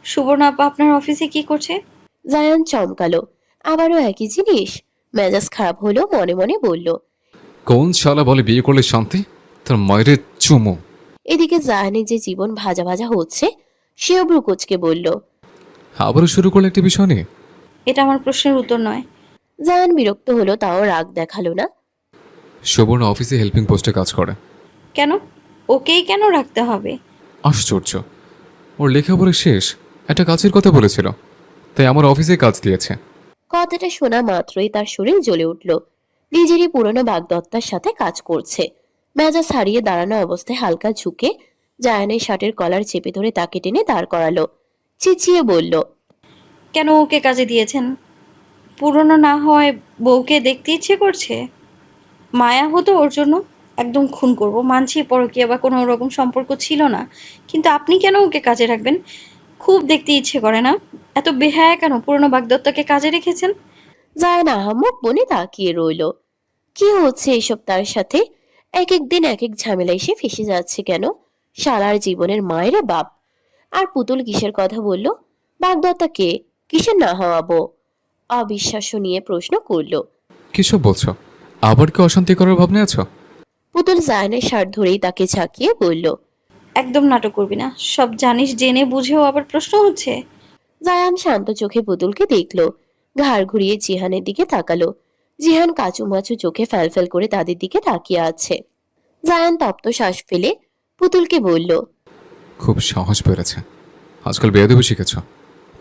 সুবর্ণা আপা আপনার অফিসে কি করছে? জায়ান চমকালো। আবারও একই জিনিস। মেজাজ খারাপ হলো, মনে মনে বলল। কোন শালা বলে বিয়ে করলে শান্তি? তার মায়ের চুমু। এদিকে জায়ানের যে জীবন ভাজা ভাজা হচ্ছে, সেও ব্রুকুচকে বলল। আবারও শুরু করলে একটা বিষয় নিয়ে। এটা আমার প্রশ্নের উত্তর নয়। জায়ান বিরক্ত হলো, তাও রাগ দেখালো না। সুবর্ণ অফিসে হেল্পিং পোস্টে কাজ করে। কেন? ওকেই কেন রাখতে হবে? আশ্চর্য, ওর লেখাপড়া শেষ, একটা কাজের কথা বলেছিল, তাই আমার অফিসে কাজ দিয়েছে। কথাটা শোনা মাত্রই তার শরীর জ্বলে উঠল। নিজেরই পুরনো বাগদত্তার সাথে কাজ করছে। মেজাজ হারিয়ে দাঁড়ানো অবস্থায় হালকা ঝুঁকে জায়ানের শার্টের কলার চেপে ধরে তাকে টেনে দাঁড় করালো। চেঁচিয়ে বলল। কেন ওকে কাজে দিয়েছেন? পুরনো না হওয়ায় বউকে দেখতে ইচ্ছে করছে? মায়া হতো ওর জন্য। একদম খুন করব, মানছি পরকীয়া বা কোনো রকম সম্পর্ক ছিল না, কিন্তু আপনি কেন ওকে কাজে রাখবেন? খুব দেখতে ইচ্ছে করে না? এত বেহায়া কেন পুরনো বাগদত্তাকে কাজে রেখেছেন? জায়ান আহাম্মক বনে তাকিয়ে রইল। কি হচ্ছে এসব তার সাথে? এক এক দিন এক এক ঝামেলা এসে ফেসে যাচ্ছে কেন? শালার জীবনের মায়ের বাপ। আর পুতুল কিসের কথা বলল? বাগদত্তা কে? কিসের না হওয়াবো? অবিশ্বাস্য নিয়ে প্রশ্ন করল। কিসব বলছো? আবার কি অশান্তি করার ভাবনা আছো? পুতুল জায়ানের শার্ট ধরেই তাকে ঝাঁকিয়ে বলল। একদম নাটক করবি না, সব জানিস জেনে বুঝেও আবার প্রশ্ন হচ্ছে। জায়ান শান্ত চোখে পুতুলকে দেখল। ঘাড় ঘুরিয়ে জিহানের দিকে তাকালো। জিহান কাচুমাচু চোখে ফ্যালফ্যাল করে তাদের দিকে তাকিয়ে আছে। জায়ান তপ্ত শ্বাস ফেলে পুতুলকে বলল। খুব সাহস বেড়েছে। আজকাল বেয়াদবি শিখেছ।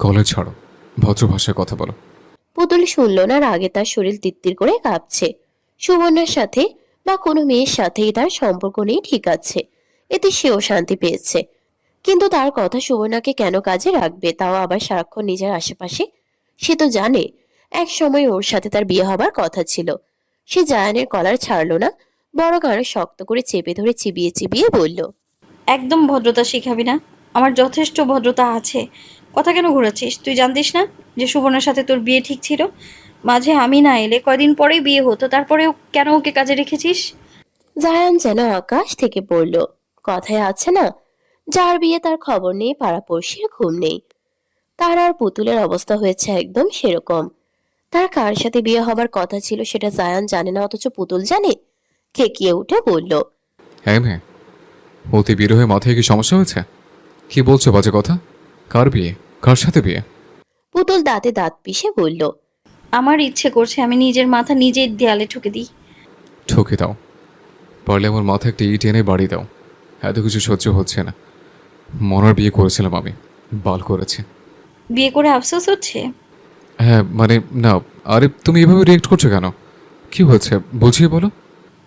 কলেজ ছাড়ো, ভদ্র ভাষায় কথা বলো। পুতুল শুনল না, রাগে তার শরীর তিত্তির করে কাঁপছে। সুবর্ণার সাথে বা কোনো মেয়ের সাথেই তার সম্পর্ক নেই, ঠিক আছে, এতে সেও শান্তি পেয়েছে। কিন্তু তার কথা সুবর্ণাকে কেন কাজে রাখবে, তাও আবার সারাক্ষণ নিজের আশেপাশে? সে তো জানে এক সময় ওর সাথে তার বিয়ে হবার কথা ছিল। সে জায়ানের কলার ছাড়লো না, বড় আরো শক্ত করে চেপে ধরে চিবিয়ে চিবিয়ে বলল। একদম ভদ্রতা শিখাবি না। আমার যথেষ্ট ভদ্রতা আছে। কথা কেন ঘোরাচ্ছিস? তুই জানতিস না যে সুবর্ণার সাথে তোর বিয়ে ঠিক ছিল? মাঝে আমি না এলে কয়দিন পরেই বিয়ে হতো, তারপরেও কেন ওকে কাজে রেখেছিস? জায়ান যেন আকাশ থেকে পড়ল। কথায় আছে না, যার বিয়ে তার খবর নেই, পাড়াপড়শির ঘুম নেই। তার আর পুতুলের অবস্থা হয়েছে একদম সেরকম। তার কার সাথে বিয়ে হবার কথা ছিল সেটা জায়ান জানে না, অথচ পুতুল জানে। খেকিয়ে উঠে বলল। হ্যাঁ মেয়ে, অতি বিরহে হয়ে মাথায় কি সমস্যা হয়েছে? কি বলছো বাজে কথা? কার বিয়ে? কার সাথে বিয়ে? পুতুল দাঁতে দাঁত পিষে বলল। আমার ইচ্ছে করছে আমি নিজের মাথা নিজের দেয়ালে ঠুকে দিই। ঠকে দাও, পারলে আমার মাথায় একটা ইট এনে বাড়ি দাও। এত কিছু সহ্য হচ্ছে না। মনার বিয়ে করেছিলাম আমি, বাল করেছে। বিয়ে করে আফসোস হচ্ছে? হ্যাঁ মানে, না। আরে তুমি এভাবে রিয়েক্ট করছো কেন? কি হয়েছে বুঝিয়ে বলো।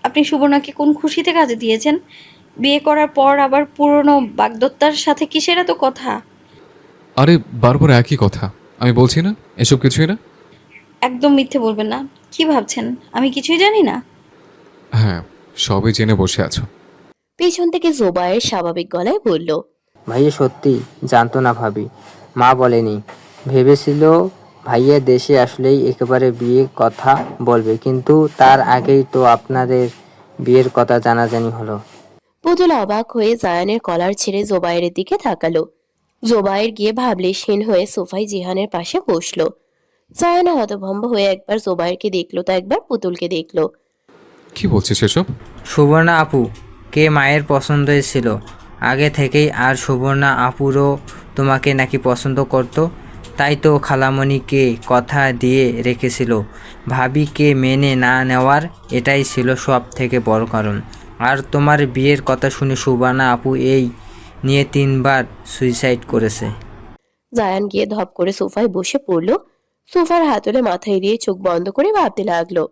আপনি সুবর্ণাকে কোন খুশিতে কাজে দিয়েছেন? বিয়ে করার পর আবার পুরনো বাগদত্তার সাথে কিসের এত কথা? আরে বারবার একই কথা। আমি বলছি না এসব কিছুই না। একদম মিথ্যে বলবেন না। কি ভাবছেন আমি কিছুই জানি না? হ্যাঁ, সবই জেনে বসে আছো। পেছন থেকে জোবায়ের স্বাভাবিক গলায় বলল। ভাইয়া সত্যি জানতো না ভাবি, মা বলেনি। ভেবেছিল ভাইয়া দেশে আসলেই একেবারে বিয়ের কথা বলবে, কিন্তু তার আগেই তো আপনাদের বিয়ের কথা জানাজানি হলো। পুতুল অবাক হয়ে জায়ানের কলার ছেড়ে জোবায়ের দিকে তাকালো। জোবায়ের গিয়ে ভাবলেশহীন হয়ে সোফায় জিহানের পাশে বসলো। জায়ান হতভম্ব হয়ে একবার জোবায়েরকে দেখলো, তো একবার পুতুলকে দেখলো। কি বলছিস এসব? সুবর্ণা আপু কে মায়ের পছন্দই ছিল আগে থেকেই, আর সুবর্ণা আপুরও তোমাকে নাকি পছন্দ করতো। তাই তো খালামণিকে কথা দিয়ে রেখেছিল। ভাবিকে মেনে না নেওয়ার এটাই ছিল সব থেকে বড় কারণ। আর তোমার বিয়ের কথা শুনে সুবর্ণা আপু এই নিয়ে 3বার সুইসাইড করেছে। জায়ান গিয়ে ধপ করে সোফায় বসে পড়লো। সোফার হাতলে মাথা এড়িয়ে চোখ বন্ধ করে ভাবতে লাগলো।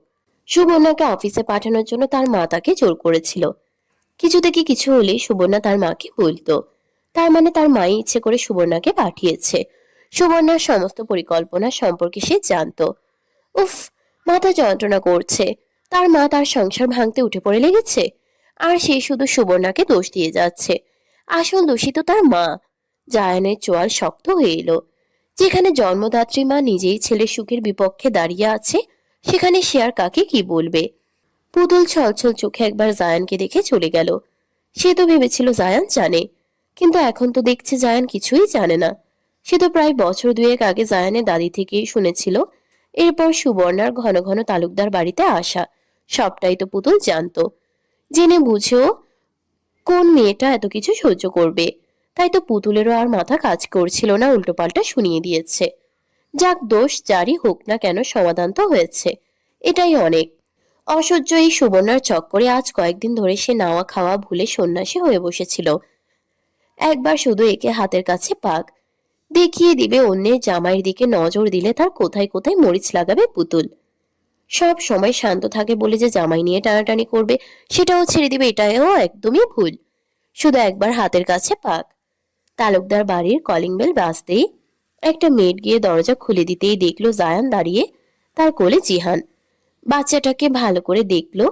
সুবর্ণাকে অফিসে পাঠানোর জন্য তার মা তাকে জোর করেছিল। কিছু থেকে কিছু হলে সুবর্ণা তার মাকে বলতো। তার মানে তার মাই ইচ্ছে করে সুবর্ণাকে পাঠিয়েছে। সুবর্ণার সমস্ত পরিকল্পনা সম্পর্কে সে জানতো। উফ, মাথা যন্ত্রণা করছে। তার মা তার সংসার ভাঙতে উঠে পড়ে লেগেছে, আর সে শুধু সুবর্ণাকে দোষ দিয়ে যাচ্ছে। আসল দোষী তো তার মা। জায়ানের চোয়াল শক্ত হয়ে এলো। যেখানে জন্মদাত্রী মা নিজেই ছেলের সুখের বিপক্ষে দাঁড়িয়ে আছে, সেখানে সে আর কাকে কি বলবে? পুতুল ছলছল চোখে একবার জায়ানকে দেখে চলে গেল। সে তো ভেবেছিল জায়ান জানে, কিন্তু এখন তো দেখছে জায়ান কিছুই জানে না। সে তো প্রায় বছর দুয়েক আগে জায়ানের দাদি থেকেই শুনেছিল। এরপর সুবর্ণার ঘন ঘন তালুকদার বাড়িতে আসা, সবটাই তো পুতুল জানতো। জেনে বুঝেও কোন মেয়েটা এত কিছু সহ্য করবে? তাই তো পুতুলেরও আর মাথা কাজ করছিল না, উল্টোপাল্টা শুনিয়ে দিয়েছে। যাক, দোষ যারই হোক না কেন, সমাধান তো হয়েছে, এটাই অনেক। অসহ্য এই সুবর্ণার চক্করে আজ কয়েকদিন ধরে সে নাওয়া খাওয়া ভুলে সন্ন্যাসী হয়ে বসেছিল। একবার শুধু একে হাতের কাছে পাক দেখিয়ে দিবে, অন্যের জামাইয়ের দিকে নজর দিলে তার কোথায় কোথায় মরিচ লাগাবে পুতুল। সব সময় শান্ত থাকে বলে যে জামাই নিয়ে টানাটানি করবে, সেটাও ছেড়ে দিবে, এটাও একদমই ভুল। শুধু একবার হাতের কাছে পাক। তালুকদার বাড়ির কলিং বেল বাজতেই একটা মেয়েট গিয়ে দরজা খুলে দিতেই দেখলো জায়ান দাঁড়িয়ে, তার কোলে জিহান। বাচ্চাটাকে ভালো করে দেখলো।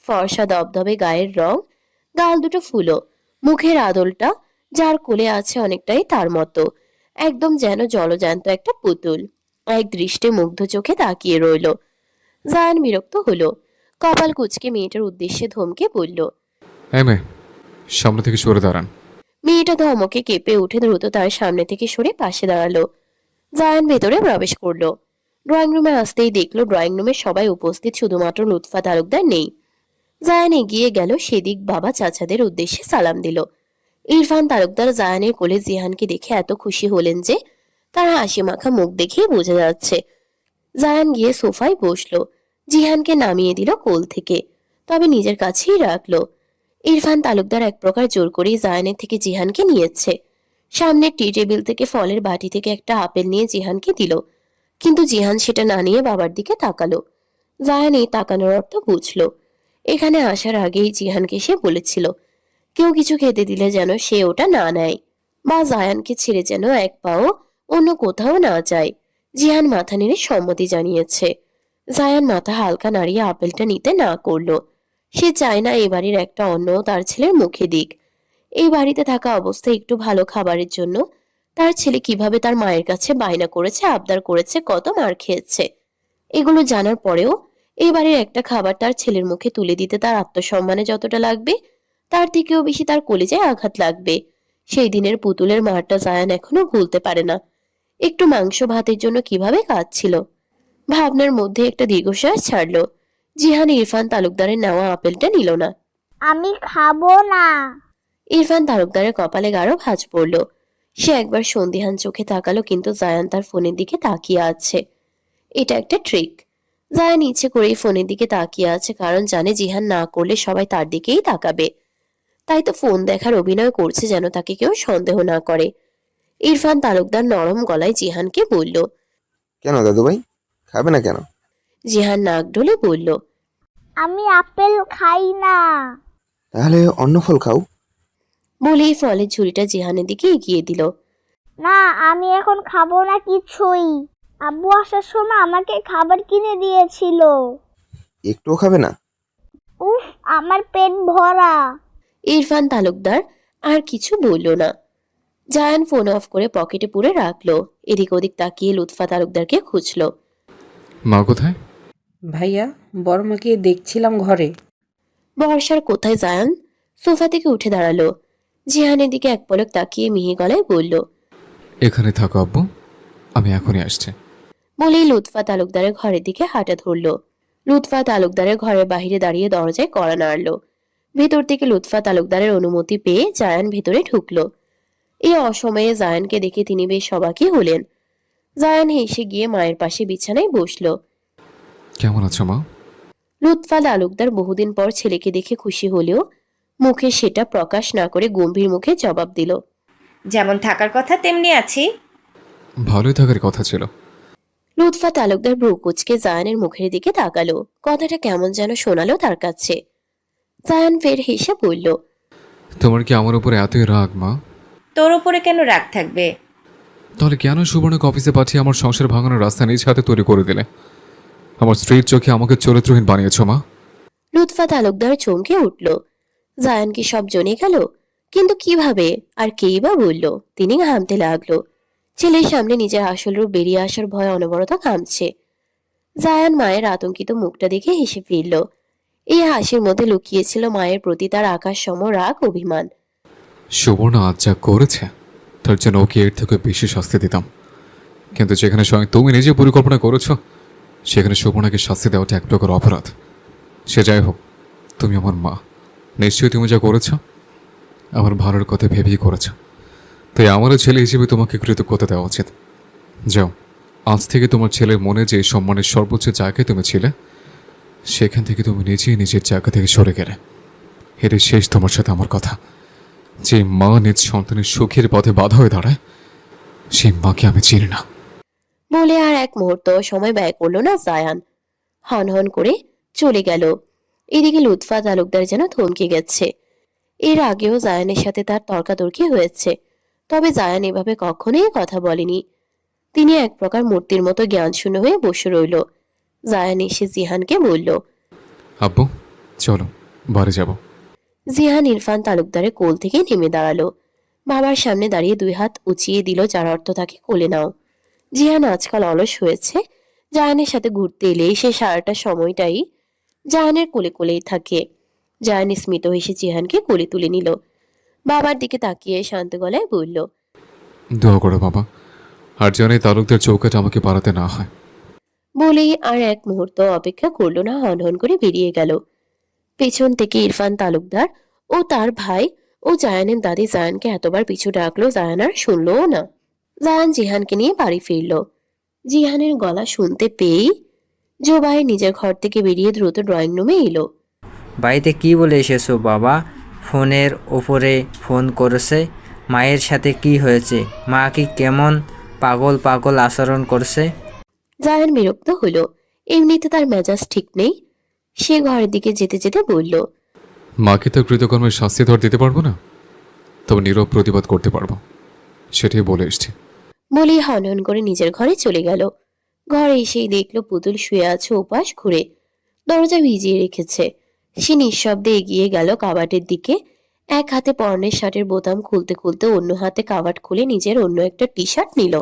ফর্সা দবদবে গায়ের রং, গাল দুটো ফুলো, মুখের আদলটা যার কোলে আছে অনেকটাই তার মতো, একদম যেন জলজ্যান্ত একটা পুতুল। এক দৃষ্টে মুগ্ধ চোখে তাকিয়ে রইল। জায়ান বিরক্ত হলো, কপাল কুঁচকে মেয়েটার উদ্দেশ্যে ধমকে বলল। এই মেয়ে, সামনে থেকে সরে দাঁড়ান। মেয়েটা ধমকে কেঁপে উঠে দ্রুত তার সামনে থেকে সরে পাশে দাঁড়ালো। জায়ান ভেতরে প্রবেশ করলো। ড্রয়িং রুমে আসতেই দেখলো ড্রয়িং রুমে সবাই উপস্থিত, শুধুমাত্র লুৎফা তালুকদার নেই। জায়ান এগিয়ে গেল, সেদিক বাবা চাচাদের উদ্দেশ্যে সালাম দিল। ইরফান তালুকদার জায়ানের কোলে জিহানকে দেখে এত খুশি হলেন যে তার হাসি মাখা মুখ দেখেই বোঝা যাচ্ছে। জায়ান গিয়ে সোফায় বসলো, জিহানকে নামিয়ে দিল কোল থেকে, তবে নিজের কাছেই রাখলো। ইরফান তালুকদার এক প্রকার জোর করেই জায়ানের থেকে জিহানকে নিয়েছে। সামনের টি টেবিল থেকে ফলের বাটি থেকে একটা আপেল নিয়ে জিহানকে দিল, কিন্তু জিহান সেটা না নিয়ে বাবার দিকে তাকালো। জায়ান এই তাকানোর অর্থ বুঝলো। এখানে আসার আগেই জিহানকে সে বলেছিল কেউ কিছু খেতে দিলে যেন সে ওটা না নেয়, বা জায়ানকে ছেড়ে যেন এক পাও অন্য কোথাও না যায়। জিহান মাথা নেড়ে সম্মতি জানিয়েছে। জায়ান মাথা হালকা নাড়িয়ে আপেলটা নিতে না করলো। সে চায় না এই বাড়ির একটা অন্যও তার ছেলের মুখে দিক। এই বাড়িতে থাকা অবস্থায় একটু ভালো খাবারের জন্য তার ছেলে কিভাবে তার মায়ের কাছে বায়না করেছে, আবদার করেছে, কত মার খেয়েছে। এগুলো জানার পরেও এই বাড়ির একটা খাবার তার ছেলের মুখে তুলে দিতে তার আত্মসম্মানে যতটা লাগবে, তার থেকেও বেশি তার কলিজায় আঘাত লাগবে। সেই দিনের পুতুলের মারটা জায়ান এখনো ভুলতে পারে না। একটু মাংস ভাতের জন্য কিভাবে কাঁদছিল। ভাবনার মধ্যে একটা দীর্ঘশ্বাস ছাড়লো। জিহান ইরফান তালুকদারের নেওয়া আপেলটা নিল না। আমি খাবো না। ইরফান তালুকদারের কপালে গাঢ় ভাঁজ পড়ল। সে একবার সন্দিহান চোখে তাকালো, কিন্তু জায়ান তার ফোনের দিকে তাকিয়ে আছে। এটা একটা ট্রিক। জায়ান ইচ্ছে করেই ফোনের দিকে তাকিয়ে আছে, কারণ জানে জিহান না করলে সবাই তার দিকেই তাকাবে। তাই তো ফোন দেখার অভিনয় করছে যেন তাকে কেউ সন্দেহ না করে। ইরফান তালুকদার নরম গলায় জিহানকে বলল। কেন দাদু ভাই, খাবে না কেন? জিহান নাক ডলে বলল। আমি আপেল খাই না। তাহলে অন্য ফল খাও। বলেই ফলের ঝুড়িটা জিহানের দিকে এগিয়ে দিল। না, আমি এখন খাবো না কিছুই। আব্বু আসার সময় আমাকে খাবার কিনে দিয়েছিল। একটুও খাবে না? উফ, আমার পেট ভরা। ইরফান তালুকদার আর কিছু বলল না। জায়ান ফোন অফ করে পকেটে পুরে রাখলো। এদিক ওদিক তাকিয়ে লুৎফা তালুকদারকে খুঁজলো। মা কোথায়? ভাইয়া, বড় মাকে দেখছিলাম ঘরে। বর্ষার কোথায় জায়ান সোফা থেকে উঠে দাঁড়ালো। জিহানের দিকে এক পলক তাকিয়ে মিহি গলায় বলল। এখানে থাকো আব্বু, আমি এখনই আসছি। বলেই লুৎফা তালুকদারের ঘরের দিকে হাঁটা ধরলো। লুৎফা তালুকদারের ঘরের বাহিরে দাঁড়িয়ে দরজায় কড়া নাড়ল। ভেতর থেকে লুৎফা তালুকদারের অনুমতি পেয়ে জায়ান ভেতরে ঢুকলো। এই অসময়ে জায়ানকে দেখে তিনি বেশ অবাকই হলেন। জায়ান হেসে গিয়ে মায়ের পাশে বিছানায় বসলো। কেমন আছো মা? লুৎফা তালুকদার বহুদিন পর ছেলেকে দেখে খুশি হলেও মুখে সেটা প্রকাশ না করে গম্ভীর মুখে জবাব দিল। যেমন থাকার কথা তেমনি আছি। ভালোই থাকার কথা ছিল। লুৎফা তালুকদার ভ্রু কুঁচকে জায়ানের মুখের দিকে তাকালো। কথাটা কেমন যেন শোনালো তার কাছে। জায়ান ফের হেসে বলল। তোমার কি আমার উপরে এতই রাগ মা? তোর ওপরে কেন রাগ থাকবে? তাহলে কেন সুবর্ণকে অফিসে পাঠিয়ে আমার সংসার ভাঙানোর রাস্তা নিজ হাতে তৈরি করে দিলে? আমার স্ত্রীর চোখে আমাকে চরিত্রহীন বানিয়েছো মা। লুৎফা তালুকদার চমকে উঠল। জায়ান কি সব জেনে গেল? কিন্তু কিভাবে আর কেই বা বলল? তিনি ঘামতে লাগলো। ছেলের সামনে নিজের আসল রূপ বেরিয়ে আসার ভয় অনবরত ঘামছে। জায়ান মায়ের আতঙ্কিত মুখটা দেখে হেসে ফিরল। এই হাসির মধ্যে লুকিয়েছিল মায়ের প্রতি তার আকাশসম রাগ, অভিমান। সুবর্ণা আজ যা করেছে তার জন্য ওকে এর থেকে বেশি শাস্তি দিতাম, কিন্তু যেখানে স্বয়ং তুমি নিজে পরিকল্পনা করেছো সেখানে সুবর্ণাকে শাস্তি দেওয়াটা এক প্রকার অপরাধ। সে যাই হোক, তুমি আমার মা, নিশ্চয়ই তুমি যা করেছ আমার ভালোর কথা ভেবেই করেছ, তাই আমারও ছেলে হিসেবে তোমাকে কৃতজ্ঞতা দেওয়া উচিত। যাও, আজ থেকে তোমার ছেলের মনে যে সম্মানের সর্বোচ্চ জায়গায় তুমি ছিলে সেখান থেকে তুমি নিজেই নিজের জায়গা থেকে সরে গেলে। এটাই শেষ তোমার সাথে আমার কথা। যে মা নিজ সন্তানের সুখের পথে বাধা হয়ে দাঁড়ায় সেই মাকে আমি চিনি না। বলে আর এক মুহূর্ত সময় ব্যয় করলো না জায়ান, হন হন করে চলে গেল। এদিকে লুৎফা তালুকদার যেন থমকে গেছে। এর আগেও জায়ানের সাথে তার তর্কাতর্কি হয়েছে, তবে জায়ান এভাবে কখনোই কথা বলেনি। তিনি এক প্রকার মূর্তির মতো জ্ঞানশূন্য হয়ে বসে রইল। জায়ান এসে জিহানকে বলল, আব্বু চলো বাড়ি যাব। জিহান ইরফান তালুকদারের কোল থেকে নেমে দাঁড়ালো। বাবার সামনে দাঁড়িয়ে দুই হাত উঁচিয়ে দিল, যার অর্থ তাকে কোলে নাও। জিহান আজকাল অলস হয়েছে। জায়ানের সাথে ঘুরতে এলেই সে সারাটা সময়টাই জায়ানের কোলে কোলেই থাকে। জায়ান স্মিত হেসে জিহানকে কোলে তুলে নিল। বাবার দিকে তাকিয়ে শান্ত গলায় বলল, দোয়া করো বাবা, আর যেন এই তালুকদার চৌকাটা আমাকে বাড়াতে না হয়। বলেই আর এক মুহূর্ত অপেক্ষা করলো না, হনহন করে বেরিয়ে গেল। পেছন থেকে ইরফান তালুকদার ও তার ভাই ও জায়ানের দাদি জায়ানকে এতবার পিছু ডাকলো, জায়ান আর শুনলও না। জায়ান জিহানকে নিয়ে বাড়ি ফিরল। জিহানের গলা শুনতে পেয়েই জোবাই নিজের ঘর থেকে বেরিয়ে দ্রুত ড্রয়িং রুমে এলো। বাড়িতে কি বলে এসেছো বাবা? ফোনের ওপরে ফোন করেছে। মায়ের সাথে কি হয়েছে? মা কি কেমন পাগল পাগল আচরণ করছে? জায়ান বিরক্ত হলো। এমনিতে তার মেজাজ ঠিক নেই। সে ঘরের দিকে যেতে যেতে বলল, মাকে তো কৃতকর্মের শাস্তি ধর দিতে পারবো না, তবে নীরব প্রতিবাদ করতে পারবো, সেটাই বলে এসছি। বলেই হনহন করে নিজের ঘরে চলে গেল। ঘরে এসেই দেখলো পুতুল শুয়ে আছে ওপাশ ঘুরে, দরজা ভিজিয়ে রেখেছে। সে নিঃশব্দে এগিয়ে গেল কাবাটের দিকে। এক হাতে পরনের শার্টের বোতাম খুলতে খুলতে অন্য হাতে কাবাট খুলে নিজের অন্য একটা টি শার্ট নিল।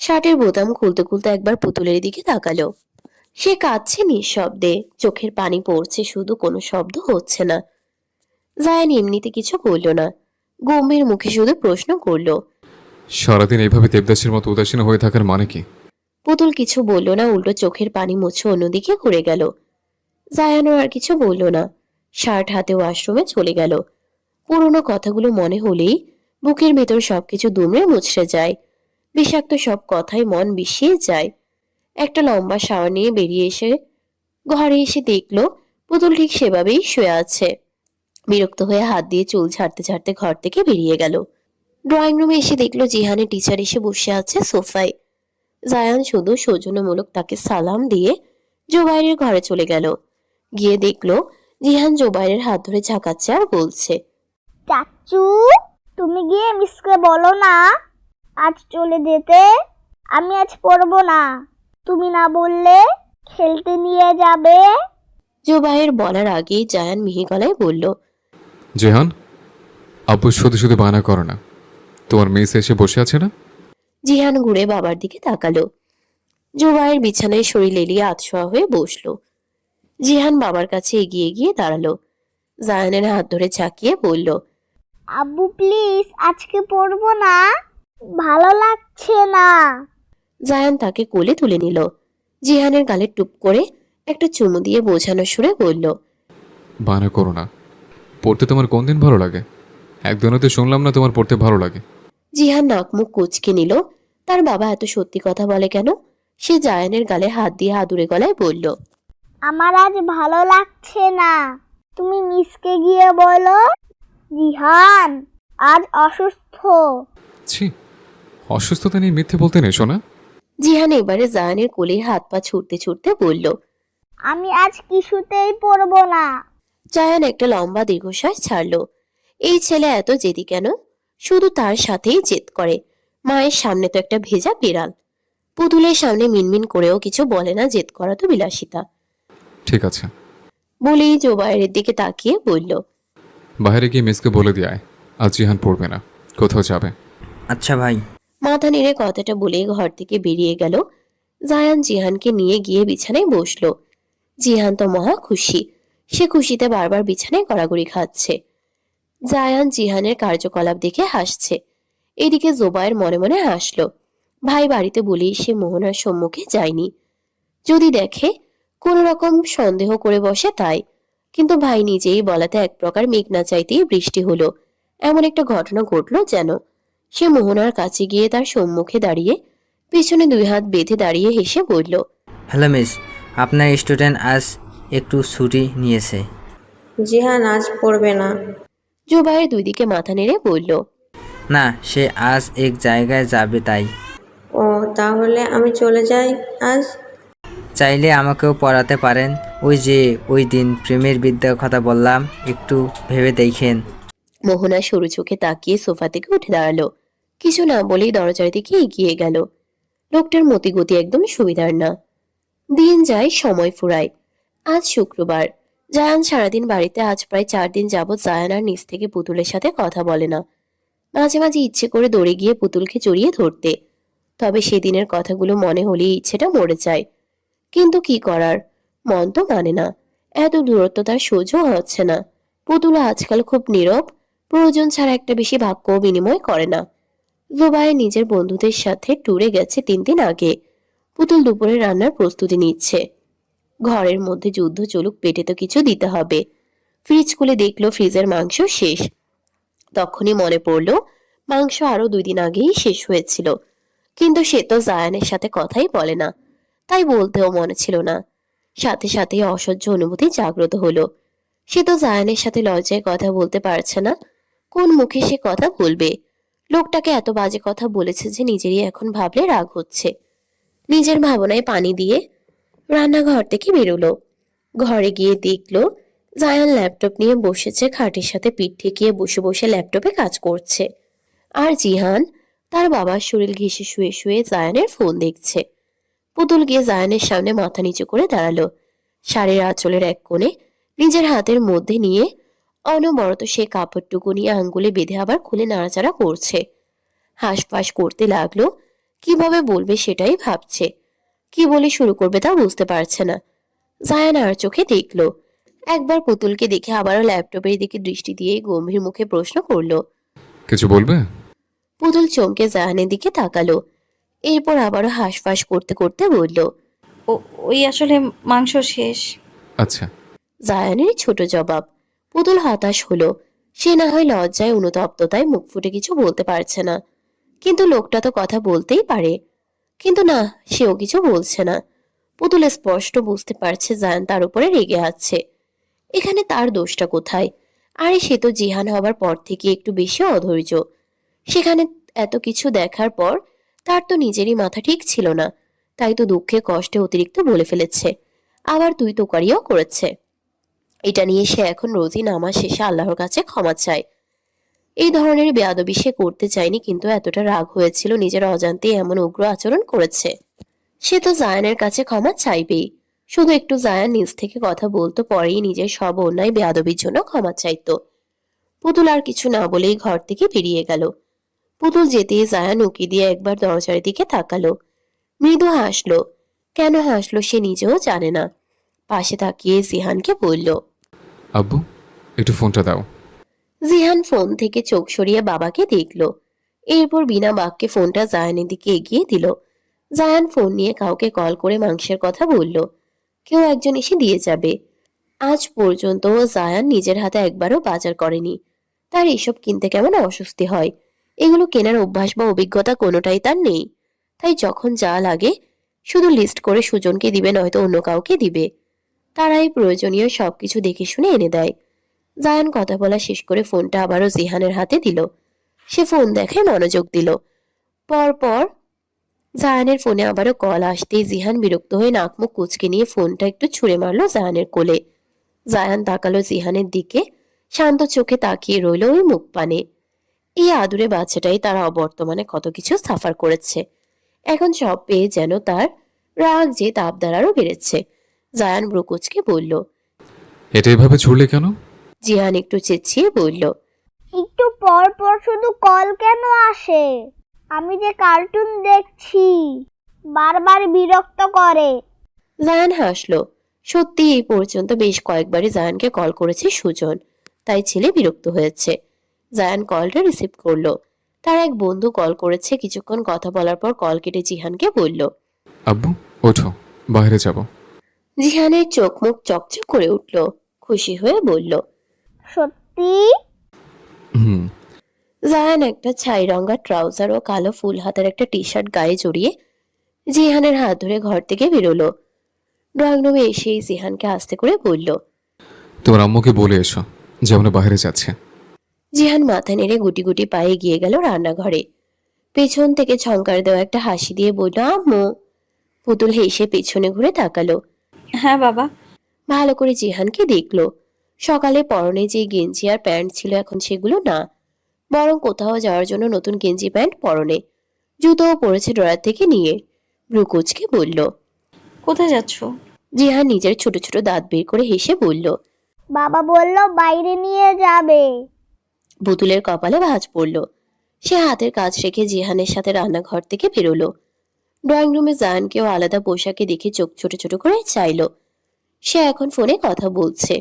শার্টের বোতাম খুলতে খুলতে একবার পুতুলের দিকে তাকালো। সে কাঁদছে নিঃশব্দে, চোখের পানি পড়ছে, শুধু কোনো শব্দ হচ্ছে না। জায়ান এমনিতে কিছু বলল না, গম্ভীর মুখে শুধু প্রশ্ন করলো। সারাদিন এইভাবে দেবদাসের মতো উদাসীন হয়ে থাকার মানে কি? পুতুল কিছু বলল না, উল্টো চোখের পানি মুছে অন্যদিকে ঘুরে গেল। জায়ানও আর কিছু বলল না, শার্ট হাতে ওয়াশরুমে চলে গেল। পুরোনো কথাগুলো মনে হলেই বুকের ভেতর সবকিছু দুমড়ে মুচড়ে যায়। বিষাক্ত সব কথাই মন বিষিয়ে যায়। একটা লম্বা শাওয়ার নিয়ে বেরিয়ে এসে ঘরে এসে দেখলো পুতুল ঠিক সেভাবেই শুয়ে আছে। বিরক্ত হয়ে হাত দিয়ে চুল ঝাড়তে ঝাড়তে ঘর থেকে বেরিয়ে গেল। ড্রয়িং রুমে এসে দেখলো জিহানের টিচার এসে বসে আছে সোফায়। জায়ান শুধু সৌজন্যমূলক তাকে সালাম দিয়ে জোবাইরের ঘরে চলে গেল। গিয়ে দেখলো জিহান জোবাইরের হাত ধরে ঝাঁকাচ্ছে আর বলছে, চাচু, তুমি গিয়ে মিসকে বলো না আজ চলে যেতে। আমি আজ পড়বো না, তুমি না বললে খেলতে নিয়ে যাবে। জোবাইর বলার আগেই জায়ান মিহি গলায় বলল, জেহান, আব্বু শুধু শুধু বায়না করো না, তোমার মেয়ে এসে বসে আছে না? জিহান ঘুরে বাবার দিকে তাকালো। জোবাইর বিছানায় শরীর এলিয়ে আতশোয়া হয়ে বসলো। জিহান বাবার কাছে এগিয়ে গিয়ে দাঁড়ালো। জায়ানের হাত ধরে ঝাঁকিয়ে বলল, আব্বু প্লিজ আজকে পড়বো না, ভালো লাগছে না। জায়ান তাকে কোলে তুলে নিল। জিহানের গালে টুপ করে একটা চুমু দিয়ে বোঝানোর সুরে বলল, বায়না করো না, পড়তে তোমার কোন দিন ভালো লাগে? একদিনও তো শুনলাম না তোমার পড়তে ভালো লাগে। জিহান নাক মুখ কুচকে নিল। তার বাবা এত সত্যি কথা বলে কেন? সে জায়ানের গালে হাত দিয়ে আদুরে গলায় বলল, আমার আজ ভালো লাগছে না, তুমি মিসকে গিয়ে বলো জিহান আজ অসুস্থ। ছি, অসুস্থতা নিয়ে মিথ্যে বলতে নেই শোনা। জিহান এবারে জায়ানের কোলে হাত পা ছুটতে ছুটতে বলল, আমি আজ কিছুতেই পড়বো না। জায়ান একটা লম্বা দীর্ঘশ্বাস ছাড়ল। এই ছেলে এত জেদি কেন? শুধু তার সাথেই জেদ করে। মায়ের সামনে তো একটা ভেজা বিড়াল। পুতুলের সামনে মিনমিন করেও কিছু বলে না, জেদ করা তো বিলাসিতা। ঠিক আছে, বলেই জোবাইরের দিকে তাকিয়ে বলল, বাইরে গিয়ে মিসকে বলে দিয়ে আয়, আজ জিহান পড়বে না, কোথাও যাবে। আচ্ছা ভাই। মাথা নেড়ে কথাটা বলে ঘর থেকে বেরিয়ে গেল। জায়ান জিহানকে নিয়ে গিয়ে বিছানায় বসলো। জিহান তো মহা খুশি। সে খুশিতে বারবার বিছানায় গড়াগড়ি খাচ্ছে। জায়ান জিহানের কার্যকলাপ দেখে হাসছে। এদিকে জোবায়ের মনে মনে হাসল। ভাই বাড়িতে বলেই সে মোহনার সম্মুখে যায়নি, যদি দেখে কোন রকম সন্দেহ করে বসে তাই। কিন্তু ভাই নিজেই বলাতে এক প্রকার মেঘ না চাইতেই বৃষ্টি হলো। এমন একটা ঘটনা ঘটলো যেন। সে মোহনার কাছে গিয়ে তার সম্মুখে দাঁড়িয়ে পেছনে 2 হাত বেঁধে দাঁড়িয়ে হেসে বলল, হ্যালো মিস, আপনার স্টুডেন্ট আজ একটু ছুটি নিয়েছে। জিহান আজ পড়বে না। জোবায়ের 2 দিকে মাথা নেড়ে বলল, না, সে আজ এক জায়গায় যাবে তাই। ও তাহলে আমি চলে যাই আজ। চাইলে আমাকেও পড়াতে পারেন। ওই যে ওই দিন প্রেমের বিদ্যার কথা বললাম, একটু ভেবে দেখেন। মোহনা সরু চোখে তাকিয়ে সোফা থেকে উঠে দাঁড়ালো। কিছু না বলেই দরজার দিকে এগিয়ে গেল। লোকটার মতিগতি একদম সুবিধার না। দিন যায়, সময় ফুরায়। আজ শুক্রবার। জায়ান সারাদিন বাড়িতে। আজ প্রায় 4 দিন যাবৎ জায়ান আর নিজ থেকে পুতুলের সাথে কথা বলে না। মাঝে মাঝে ইচ্ছে করে দৌড়ে গিয়ে পুতুলকে জড়িয়ে ধরতে, তবে সেদিনের কথাগুলো মনে হলেই ইচ্ছেটা মরে যায়। কিন্তু কি করার, মন তো মানে না। এত দূরত্ব তার সহ্য হচ্ছে না। পুতুল আজকাল খুব নীরব, প্রয়োজন ছাড়া একটা বেশি বাক্য বিনিময় করে না। জুবাই নিজের বন্ধুদের সাথে ট্যুরে গেছে 3 দিন আগে। পুতুল দুপুরে রান্নার প্রস্তুতি নিচ্ছে। ঘরের মধ্যে যুদ্ধ চলুক, পেটে তো কিছু দিতে হবে। ফ্রিজ খুলে দেখলো ফ্রিজের মাংস শেষ। তখনই মনে পড়লো মাংস আরো 2 দিন আগেই শেষ হয়েছিল। কিন্তু সে তো জায়ানের সাথে কথাই বলে না, তাই বলতেও মনে ছিল না। সাথে সাথে অসহ্য অনুভূতি জাগ্রত হলো। সে তো জায়ানের সাথে লজ্জায় কথা বলতে পারছে না। কোন মুখে সে কথা বলবে? লোকটাকে এত বাজে কথা বলেছে যে নিজেরই এখন ভাবলে রাগ হচ্ছে। নিজের ভাবনায় পানি দিয়ে রান্নাঘর থেকে বেরোলো। ঘরে গিয়ে দেখলো জায়ান ল্যাপটপ নিয়ে বসেছে, খাটের সাথে পিঠ ঠেকিয়ে বসে বসে ল্যাপটপে কাজ করছে। আর জিহান তার বাবার শরীর ঘেঁষে শুয়ে শুয়ে জায়ানের ফোন দেখছে। পুতুল গিয়ে জায়ানের সামনে মাথা নিচু করে দাঁড়ালো। শাড়ির আঁচলের এক কোণে নিজের হাতের মধ্যে নিয়ে অনবরত সে কাপড়টুকু নিয়ে আঙ্গুলে বেঁধে আবার খুলে নাড়াচাড়া করছে। হাঁসফাঁস করতে লাগলো। কিভাবে বলবে সেটাই ভাবছে। কি বলে শুরু করবে তা বুঝতে পারছে না। জায়ান আর চোখে দেখলো। একবার পুতুলকে দেখে আবারও ল্যাপটপের দিকে দৃষ্টি দিয়ে গম্ভীর মুখে প্রশ্ন করলো। কিছু বলবে? পুতুল চমকে জায়ানের দিকে তাকালো। এরপর আবারও হাঁসফাঁস করতে করতে বলল, ওই আসলে মাংস শেষ। আচ্ছা। জায়ানের ছোট জবাব। পুতুল হতাশ হলো। সে না হয় লজ্জায় অনুতপ্ততায় মুখ ফুটে কিছু বলতে পারছে না, কিন্তু লোকটা তো কথা বলতেই পারে। কিন্তু না, সেও কিছু বলছে না। পুতুল স্পষ্ট বুঝতে পারছে জায়ান তার উপরে রেগে আছে। এখানে তার দোষটা কোথায়? আরে সে তো জিহান হবার পর থেকে একটু বেশি অধৈর্য। সেখানে এত কিছু দেখার পর তার তো নিজেরই মাথা ঠিক ছিল না, তাই তো দুঃখে কষ্টে অতিরিক্ত বলে ফেলেছে। আবার তুই তোকারিও করেছে। এটা নিয়ে সে এখন রোজই নামাজ শেষে আল্লাহর কাছে ক্ষমা চায়। এই ধরনের বেয়াদবি সে করতে চায়নি, কিন্তু এতটা রাগ হয়েছিল নিজের অজান্তে এমন উগ্র আচরণ করেছে। সে তো জায়ানের কাছে ক্ষমা চাইবেই। শুধু একটু জায়ান নিজ থেকে কথা বলতো, পরেই নিজের সব অন্যায় বেয়াদবির জন্য ক্ষমা চাইতো। পুতুল আর কিছু না বলেই ঘর থেকে বেরিয়ে গেল। পুতুল যেতেই জায়ান উকি দিয়ে একবার দরজার দিকে তাকালো। মৃদু হাসলো। কেন হাসলো সে নিজেও জানে না। পাশে তাকিয়ে জিহানকে বলল, আব্বু, একটু ফোনটা দাও। জিহান ফোন থেকে চোখ সরিয়ে বাবাকে দেখলো। এরপর বিনা বাক্যে ফোনটা জায়ানের দিকে এগিয়ে দিল। জায়ান ফোন নিয়ে কাউকে কল করে মাংসের কথা বলল। কেউ একজন এসে দিয়ে যাবে। আজ পর্যন্ত জায়ান নিজের হাতে একবারও বাজার করেনি। তার এসব কিনতে কেমন অস্বস্তি হয়। এগুলো কেনার অভ্যাস বা অভিজ্ঞতা কোনোটাই তার নেই। তাই যখন যা লাগে শুধু লিস্ট করে সুজনকে দিবে, নয়তো অন্য কাউকে দিবে। তারাই প্রয়োজনীয় সবকিছু দেখে শুনে এনে দেয়। জায়ান কথা বলা শেষ করে ফোনটা আবারও জিহানের হাতে দিল। সে ফোন দেখে মনোযোগ দিল। পরপর জায়ানের ফোনে আবারও কল আসতেই জিহান বিরক্ত হয়ে নাক মুখ কুঁচকে নিয়ে ফোনটা একটু ছুঁড়ে মারলো জায়ানের কোলে। জায়ান তাকালো জিহানের দিকে। শান্ত চোখে তাকিয়ে রইল ওই মুখ পানে। এই আদুরে বাচ্চাটাই তার অবর্তমানে কত কিছু সাফার করেছে। এখন সব পেয়ে যেন তার রাগ যে তাবদার আরও বেড়েছে। জায়ান ব্রুকুচকে বলল, এটা এভাবে ছুড়লে কেন? জিহান একটু চেঁচিয়ে বলল, একটু পর পর শুধু কল কেন আসে? আমি যে কার্টুন দেখছি, বারবার বিরক্ত করে। জায়ান হাসলো। সত্যি এই পর্যন্ত বেশ কয়েকবারই জায়ানকে কল করেছে সুজন, তাই ছেলে বিরক্ত হয়েছে। জায়ান কলটা রিসিভ করলো। তার এক বন্ধু কল করেছে। কিছুক্ষণ কথা বলার পর কল কেটে জিহানকে বলল। আব্বু ওঠো, বাইরে যাব। জিহানের চোখ মুখ চকচক করে উঠল, খুশি হয়ে বলল। সত্যি? হুম। জায়ান একটা ছাই রঙা ট্রাউজার ও কালো ফুল হাতার একটা টি শার্ট গায়ে জড়িয়ে জিহানের হাত ধরে ঘর থেকে বেরোলো। ড্রয়িং রুমে এসেই জিহানকে আস্তে করে বলল। তোমার আম্মুকে বলে এসো যে আমরা বাইরে যাচ্ছে। জিহান মাথা নেড়ে গুটি গুটি পায়ে গিয়ে গেল রান্নাঘরে। পেছন থেকে ঝংকার দেওয়া একটা হাসি দিয়ে বলল, আম্মু। পুতুল হেসে পেছনে ঘুরে তাকালো। হ্যাঁ বাবা। ভালো করে জিহানকে দেখলো। সকালে পরনে যে গেঞ্জি আর প্যান্ট ছিল এখন সেগুলো না, বরং কোথাও যাওয়ার জন্য নতুন গেঞ্জি প্যান্ট পরনে। জুতোও পরেছে ড্রয়ার থেকে নিয়ে। ব্রুকুচকে বলল। কোথায় যাচ্ছ? জিহান নিজের ছোট ছোট দাঁত বের করে হেসে বলল। বাবা বলল বাইরে নিয়ে যাবে। পুতুলের কপালে ভাঁজ পড়ল। সে হাতের কাজ রেখে জিহানের সাথে রান্নাঘর থেকে বেরোলো। ড্রয়িং রুমে জায়ানকেও আলাদা পোশাকে দেখে চোখ ছোট ছোট করে চাইল। সে এখন ফোনে কথা বলছে,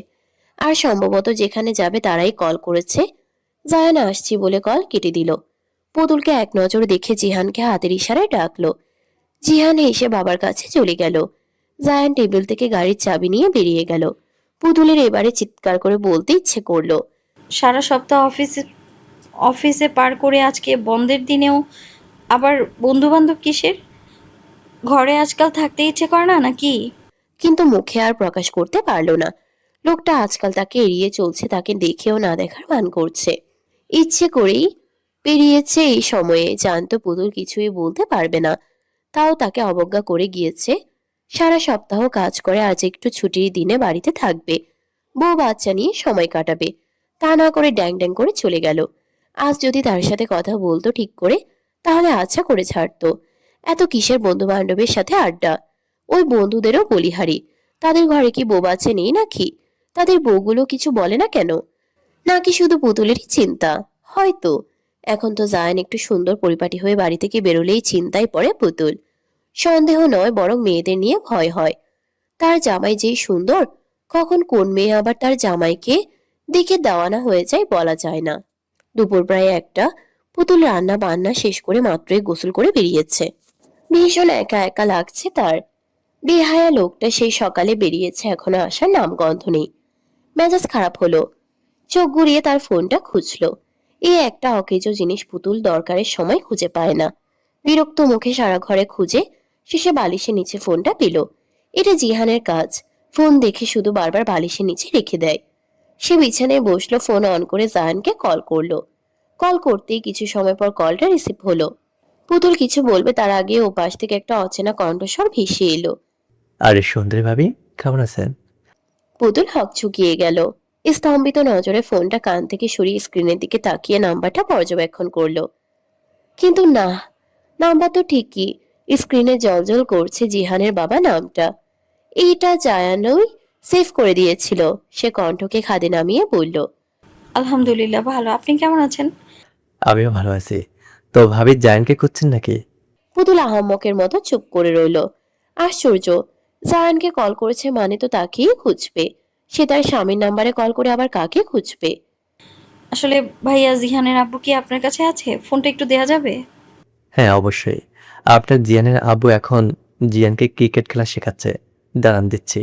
আর সম্ভবত যেখানে যাবে তারাই কল করেছে। জায়ান আসছি বলে কল কেটে দিল। পুতুলকে এক নজর দেখে জিহানকে হাতের ইশারায় ডাকলো। জিহান হেসে বাবার কাছে চলে গেল। জায়ান টেবিল থেকে গাড়ির চাবি নিয়ে বেরিয়ে গেল। পুতুলের এবারে চিৎকার করে বলতে ইচ্ছে করলো। সারা সপ্তাহ অফিসে পার করে আজকে বন্ধের দিনেও আবার বন্ধু বান্ধব কিসের? ঘরে আজকাল থাকতে ইচ্ছে করে না নাকি? কিন্তু মুখে আর প্রকাশ করতে পারল না। লোকটা আজকাল তাকে এড়িয়ে চলছে, তাকে দেখেও না দেখার ভান করছে। ইচ্ছে করেই পেরিয়েছে এই সময়ে, জানতো পুতুল কিছুই বলতে পারবে না, তাও তাকে অবজ্ঞা করে গিয়েছে। সারা সপ্তাহ কাজ করে আজ একটু ছুটির দিনে বাড়িতে থাকবে, বউ বাচ্চা নিয়ে সময় কাটাবে। তা না করে ড্যাং ড্যাং করে চলে গেল। আজ যদি তার সাথে কথা বলতো ঠিক করে, তাহলে আচ্ছা করে ছাড়তো। এত কিসের বন্ধু বান্ধবের সাথে আড্ডা? ওই বন্ধুদেরও বলিহারি। তাদের ঘরে কি বউ বাচ্চা নেই নাকি? তাদের বউগুলো কিছু বলে না কেন? নাকি শুধু পুতুলেরই চিন্তা? হয়তো। এখন তো জায়ান একটু সুন্দর পরিপাটি হয়ে বাড়ি থেকে বেরোলেই চিন্তায় পড়ে পুতুল। সন্দেহ নয়, বরং মেয়েদের নিয়ে ভয় হয়। তার জামাই যেই সুন্দর, কখন কোন মেয়ে আবার তার জামাইকে দেখে দেওয়ানা হয়ে যায় বলা যায় না। দুপুর প্রায় 1টা। পুতুল রান্না বান্না শেষ করে মাত্রই গোসল করে বেরিয়েছে। ভীষণ একা একা লাগছে তার। বেহায়া লোকটা সেই সকালে বেরিয়েছে, এখনো আসার নামগন্ধ নেই। মেজাজ খারাপ হলো। চোখ ঘুরিয়ে তার ফোনটা খুঁজলো। এই একটা অকেজো জিনিস পুতুল দরকারের সময় খুঁজে পায় না। বিরক্ত মুখে সারা ঘরে খুঁজে শেষে বালিশের নিচে ফোনটা পেল। এটা জিহানের কাজ। ফোন দেখে শুধু বারবার বালিশের নিচে রেখে দেয়। সে বিছানায় বসলো, ফোন অন করে জায়ানকে কল করলো। কল করতেই কিছু সময় পর কলটা রিসিভ হলো। পুতুল কিছু বলবে তার আগে ও পাশ থেকে একটা অচেনা কণ্ঠস্বর ভেসে এলো। আরে সুন্দরী ভাবি, কেমন আছেন? পুতুল হকচকিয়ে গেল। স্তম্ভিত নজরে ফোনটা কান থেকে সরিয়ে স্ক্রিনের দিকে তাকিয়ে নাম্বারটা পর্যবেক্ষণ করলো। কিন্তু না, নাম্বার তো ঠিকই। স্ক্রিনে জলজল করছে জিহানের বাবা নামটা। এইটা জায়ানই সেভ করে দিয়েছিল। সে কণ্ঠকে খাদে নামিয়ে বলল। আলহামদুলিল্লাহ ভালো। আপনি কেমন আছেন? আমিও ভালো আছি। তো ভাবি জায়ানকে খুঁজছেন নাকি? পুতুল আহাম্মকের মতো চুপ করে রইল। আশ্চর্য, জায়ানকে কল করেছে মানে তো তাকেই খুঁজবে। সে তার স্বামীর নাম্বারে কল করে আবার কাকে খুঁজবে? আসলে ভাইয়া, জিহানের আব্বু কি আপনার কাছে আছে? ফোনটা একটু দেয়া যাবে? হ্যাঁ অবশ্যই। আপনার জিয়ানের আব্বু এখন জিয়ানকে ক্রিকেট খেলা শেখাচ্ছে। দাঁড়ান দিচ্ছি।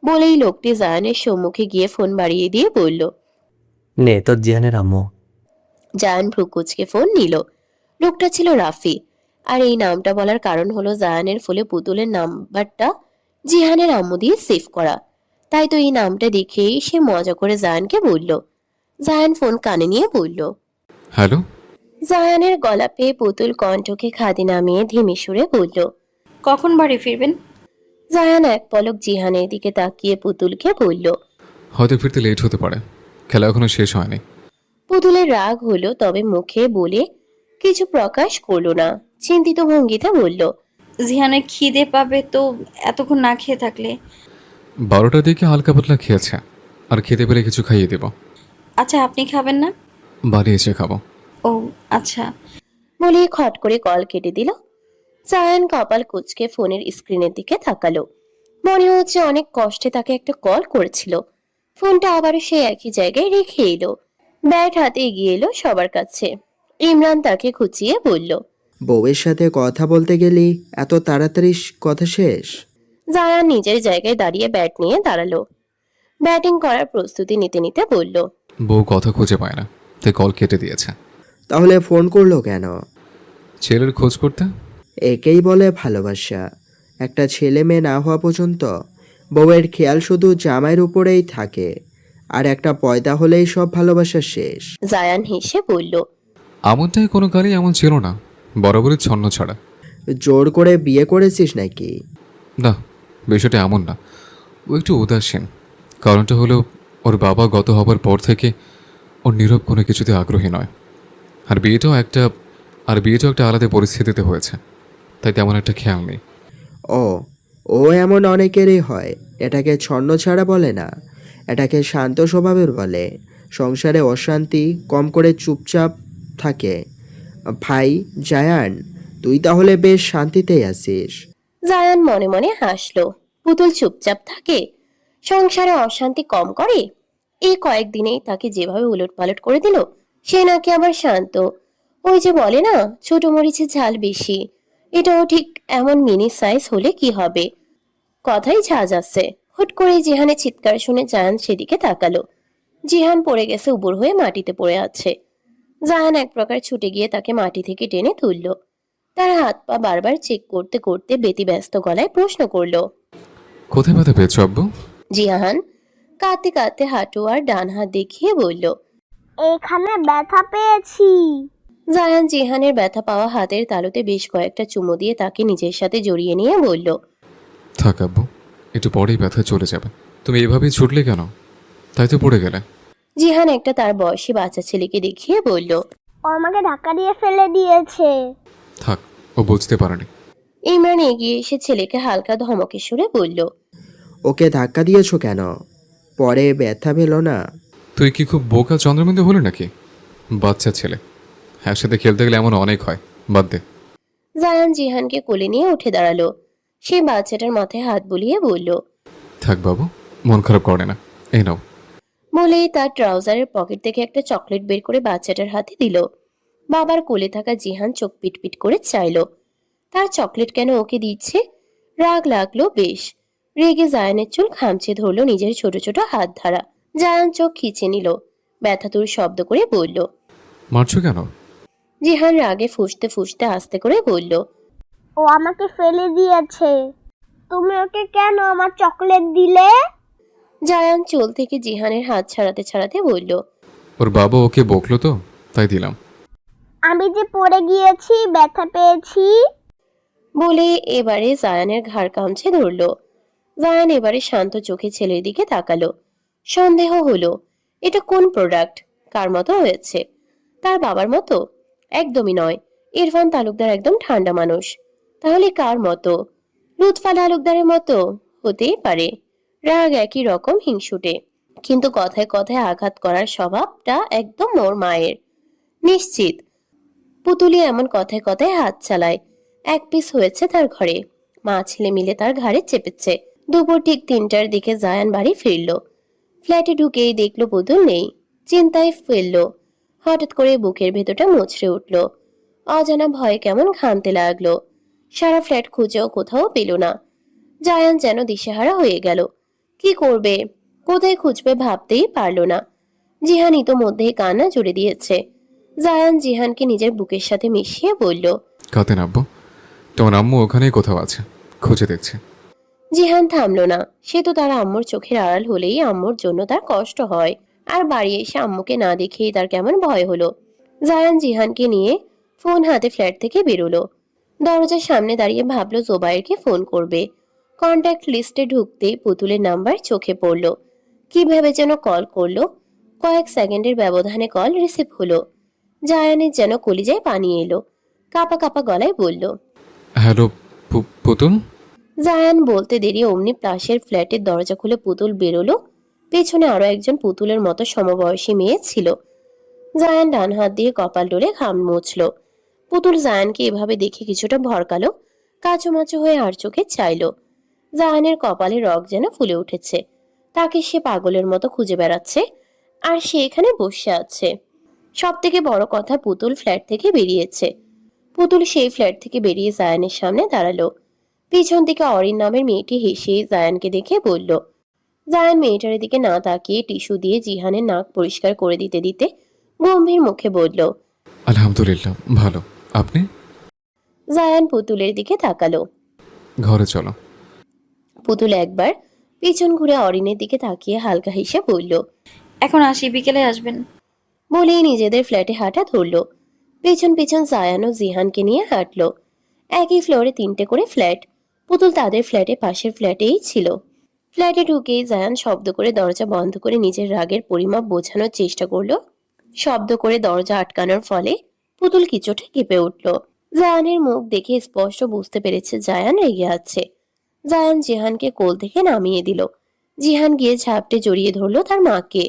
বলেই লোকটি জায়ানের সম্মুখে গিয়ে ফোন বাড়িয়ে দিয়ে বলল। নে তোর জিয়ানের আম্মু। জায়ান ভ্রুকুচকে ফোন নিল। লোকটা ছিল রাফি। আর এই নামটা বলার কারণ হলো জায়ানের ফলে পুতুলের নাম্বারটা জিহানের আম্মু দিয়ে সেভ করা। তাই তো এই নামটা দেখেই সে মজা করে জায়ানকে বলল। জায়ান ফোন কানে নিয়ে বলল। হ্যালো। জায়ানের গলা পেয়ে পুতুল কণ্ঠকে খাদে নামিয়ে ধীমে সুরে বলল। কখন বাড়ি ফিরবেন? জায়ান এক পলক জিহানের দিকে তাকিয়ে পুতুলকে বলল। হয়তো ফিরতে লেট হতে পারে, খেলা এখনো শেষ হয়নি। পুতুলের রাগ হলো, তবে মুখে বলে কিছু প্রকাশ করলো না। চিন্তিত ভঙ্গিতে বলল। জিহানের খিদে পাবে তো এতক্ষণ না খেয়ে থাকলে। 12টার দিকে হালকা পাতলা খেয়েছে, আর খেতে পেলে কিছু খাইয়ে দেব। আচ্ছা, আপনি খাবেন না? বাড়ি এসে খাবো। ও আচ্ছা। বলে খট করে কল কেটে দিল। জায়ান কপাল কুঁচকে ফোনের স্ক্রিনের দিকে তাকালো। মনে হচ্ছে অনেক কষ্টে তাকে একটা কল করেছিল। ফোনটা আবারও সে একই জায়গায় রেখে এলো। ব্যাট হাতে এগিয়ে এলো সবার কাছে। ইমরান তাকে খুঁচিয়ে বলল, বউয়ের সাথে কথা বলতে গেলি এত তাড়াতাড়ি কথা শেষ? জায়ান নিজের জায়গায় দাঁড়িয়ে ব্যাট নিয়ে দাঁড়ালো। ব্যাটিং করার প্রস্তুতি নিতে নিতে বলল, বউ কথা খুঁজে পায় না, তাই কল কেটে দিয়েছে। তাহলে ফোন করলো কেন? ছেলের খোঁজ করতে। একেই বলে ভালোবাসা। একটা ছেলে মেয়ে না হওয়া পর্যন্ত বউয়ের খেয়াল শুধু জামাইয়ের উপরেই থাকে, আর একটা পয়দা হলেই সব ভালোবাসা শেষ। জায়ান হেসে বলল, এমনটাই কোনো কালই এমন ছিল না, বরাবরই ছন্ন ছাড়া। জোর করে বিয়ে করেছিস নাকি? না, বিষয়টা এমন না। ও একটু উদাসীন। কারণটা হলো ওর বাবা গত হবার পর থেকে ওর নীরব কোনো কিছুতে আগ্রহী নয়। আর বিয়েটাও একটা আলাদা পরিস্থিতিতে হয়েছে, তাই তেমন একটা খেয়াল নেই। ও ও এমন অনেকেরই হয়। এটাকে ছন্ন ছাড়া বলে না, এটাকে শান্ত স্বভাবের বলে। সংসারে অশান্তি কম করে চুপচাপ থাকে। ভাই জায়ান, তুই তাহলে বেশ শান্তিতেই আছিস। জায়ান মনে মনে হাসলো। পুতুল চুপচাপ থাকে, সংসারে অশান্তি কম করে? এই কয়েকদিনেই তাকে যেভাবে উলটপালট করে দিল, সে নাকি আবার শান্ত। ওই যে বলে না, ছোট মরিচে ঝাল বেশি। এটাও ঠিক এমন মিনি সাইজ হলে কি হবে। কথাই ঝাঁজ আছে। হুট করে জিহানের চিৎকার শুনে জায়ান সেদিকে তাকালো। জিহান পড়ে গেছে, উবুর হয়ে মাটিতে পড়ে আছে। জায়ান এক প্রকার ছুটে গিয়ে তাকে মাটি থেকে টেনে তুলল। তার হাত পা বারবার চেক করতে করতে ব্যতিব্যস্ত গলায় প্রশ্ন করলো, কোথায় ব্যথা পেয়েছো আব্বু? জিহান কাঁদতে কাঁদতে হাঁটু আর ডান হাত দেখিয়ে বলল। এখানে ব্যথা পেয়েছি। জায়ান জিহানের ব্যথা পাওয়া হাতের তালুতে বেশ কয়েকটা চুমু দিয়ে তাকে নিজের সাথে জড়িয়ে নিয়ে বলল, থাক আব্বু, একটু পরেই ব্যথা চলে যাবে। তুমি এভাবেই ছুটলে কেন? তাই তো পড়ে গেলে। জিহান একটা তার বয়সী বাচ্চা ছেলেকে দেখিয়ে বলল। ও আমাকে ধাক্কা দিয়ে ফেলে দিয়েছে। থাক, ও বুঝতে পারেনি। ইমরান এগিয়ে এসে ছেলেকে হালকা ধমকে সুরে বলল, ওকে ধাক্কা দিয়েছো কেন? পরে ব্যথা পেল না? তুই কি খুব বোকা চন্দ্রবিন্দু হলি নাকি? বাচ্চা ছেলে, একসাথে খেলতে গেলে এমন অনেক হয়, বাদ দে। জায়ান জিহানকে কোলে নিয়ে উঠে দাঁড়ালো। সে বাচ্চাটার মাথায় হাত বুলিয়ে বলল, থাক বাবু, মন খারাপ করে না, এই নাও। বলেই তার ট্রাউজারের পকেট থেকে একটা চকলেট বের করে বাচ্চাটার হাতে দিল। বাবার কোলে থাকা জিহান চোখ পিটপিট করে চাইলো। তার চকলেট কেন ওকে দিচ্ছে? রাগ লাগলো বেশ। রেগে জায়ানের চুল খামচে ধরলো নিজের ছোট ছোট হাত ধারা। জায়ান চোখ খিচে নিল। ব্যথাতুর শব্দ করে বলল, মারছো কেন? জিহান রাগে ফুঁসতে ফুঁসতে আস্তে করে বলল, ও আমাকে ফেলে দিয়েছে। তুমি ওকে কেন আমার চকলেট দিলে? জায়ান চুল থেকে জিহানের হাত ছাড়াতে ছাড়াতে বলল, ওর বাবা ওকে বকলো তো, তাই দিলাম। আমি যে পড়ে গিয়েছি, ব্যথা পেয়েছি। বলে এবারে জায়ানের ঘাড় কামছে ধরল। জায়ান এবারে শান্ত চোখে ছেলের দিকে তাকালো। সন্দেহ হলো, এটা কোন প্রোডাক্ট? কার মতো হয়েছে? তার বাবার মতো? একদমই নয়। ইরফান তালুকদার একদম ঠান্ডা মানুষ। তাহলে কার মতো? লুৎফা তালুকদারের মতো? হতেই পারে। রাগ একই রকম হিংসুটে, কিন্তু কথায় কথায় আঘাত করার স্বভাবটা একদম ওর মায়ের। নিশ্চিত পুতুলি এমন কথায় কথায় হাত চালায়। এক পিস হয়েছে তার ঘরে। মা ছেলে মিলে তার ঘাড়ে চেপেছে। দুপুর ঠিক 3টার দিকে জায়ান বাড়ি ফিরল। ফ্ল্যাটে ঢুকেই দেখলো পুতুল নেই। চিন্তায় ফেললো। হঠাৎ করে বুকের ভেতরটা মুচড়ে উঠল। অজানা ভয়ে কেমন ঘামতে লাগলো। সারা ফ্ল্যাট খুঁজেও কোথাও পেল না। জায়ান যেন দিশেহারা হয়ে গেল। কি করবে, কোথায় খুঁজবে ভাবতেই পারল না। জিহান ইতোমধ্যেই কান্না জুড়ে দিয়েছে। জায়ান জিহানকে নিজের বুকের সাথে মিশিয়ে বলল, কাঁদেন আব্বু, তোমার আম্মু ওখানেই কোথাও আছে, খুঁজে দেখছে। জিহান থামলো না। সে তো তার আম্মুর চোখের আড়াল হলেই আম্মুর জন্য তার কষ্ট হয়। আর বাড়ি এসে আম্মুকে না দেখেই তার কেমন ভয় হলো। জায়ান জিহানকে নিয়ে ফোন হাতে ফ্ল্যাট থেকে বেরোলো। দরজার সামনে দাঁড়িয়ে ভাবলো জোবায়েরকে ফোন করবে। কন্ট্যাক্ট লিস্টে ঢুকতেই পুতুলের নাম্বার চোখে পড়লো। কিভাবে যেন কল করলো। কয়েক সেকেন্ডের ব্যবধানে কল রিসিভ হলো। জায়ানের যেন কলিজায় পানি এলো। কাপা কাপা গলায় বলল, হ্যালো পুতুল। জায়ান বলতে দেরি অমনি প্লাসের ফ্ল্যাটের দরজা খুলে পুতুল বেরোলো। পেছনে আরো একজন পুতুলের মতো সমবয়সী মেয়ে ছিল। জায়ান ডান হাত দিয়ে কপাল ডলে ঘাম মুছল। পুতুল জায়ানকে এভাবে দেখে কিছুটা ভরকালো। কাচুমাচু হয়ে আর চোখে চাইলো। জায়ানের কপালে রগ যেন ফুলে উঠেছে। তাকে সে পাগলের মতো খুঁজে বেড়াচ্ছে, আর সে এখানে বসে আছে। সব থেকে বড় কথা, পুতুল ফ্ল্যাট থেকে বেরিয়েছে। পুতুল সেই ফ্ল্যাট থেকে বেরিয়ে জায়ানের সামনে দাঁড়ালো। পিছন থেকে অরিন নামের মেয়েটি হেসে জায়ানকে দেখে বলল। জায়ান মেয়েটার দিকে না তাকিয়ে টিস্যু দিয়ে জিহানের নাক পরিষ্কার করে দিতে দিতে গম্ভীর মুখে বলল, আলহামদুলিল্লাহ ভালো। আপনি? জায়ান পুতুলের দিকে তাকালো। ঘরে চলো। পুতুল একবার পিছন ঘুরে অরিনের দিকে তাকিয়ে হালকা হেসে বলল, এখন আসি, বিকেলে আসবেন। বলেই নিজেদের ফ্ল্যাটে হাঁটা ধরলো। পেছন পেছন জায়ান ও জিহানকে নিয়ে হাঁটলো। একই ফ্লোরে 3টে করে ফ্ল্যাট। পুতুল তাদের ফ্ল্যাটে পাশের ফ্ল্যাটেই ছিল। ফ্ল্যাটে ঢুকেই জায়ান শব্দ করে দরজা বন্ধ করে নিজের রাগের পরিমাপ বোঝানোর চেষ্টা করলো। শব্দ করে দরজা আটকানোর ফলে পুতুল কিছুটা কেঁপে উঠল। জায়ানের মুখ দেখে স্পষ্ট বুঝতে পেরেছে জায়ান রেগে আছে। জায়ান জিহানকে কোল থেকে নামিয়ে দিল। জিহান গিয়ে ঝাপটে জড়িয়ে ধরলো তার মাকে।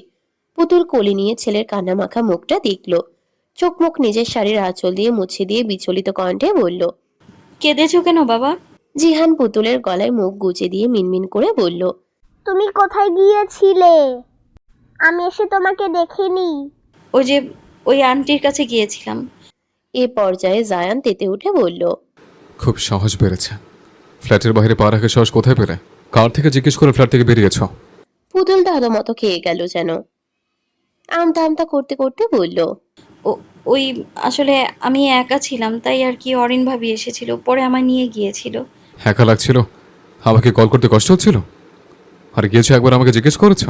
পুতুল কোলে নিয়ে ছেলের কান্নামাখা মুখটা দেখল। চোখ মুখ নিজের শাড়ির আঁচল দিয়ে মুছে দিয়ে বিচলিত কণ্ঠে বলল, কেঁদেছো কেন বাবা? জিহান পুতুলের গলায় মুখ গুজে দিয়ে মিনমিন করে বলল, তুমি কোথায় গিয়েছিলে? আমি এসে তোমাকে দেখিনি। ওই যে ওই আন্টির কাছে গিয়েছিলাম। এ পর্যায়ে জায়ান তেতে উঠে বলল, খুব সাহস বেড়েছে। ফ্ল্যাটের বাইরে পা রাখার সাহস কোথায় পেলে? কার থেকে জিজ্ঞেস করে ফ্ল্যাট থেকে বেরিয়েছ? পুতুল দাদা মতো খেয়ে গেল যেন। আমতা আমতা করতে করতে বলল, ওই আসলে আমি একা ছিলাম, তাই আর কি। অরিন ভাবি এসেছিল, পরে আমায় নিয়ে গিয়েছিল। একা লাগছিল? আমাকে কল করতে কষ্ট হচ্ছিল? আর গিয়েছো একবার আমাকে জিজ্ঞেস করেছ?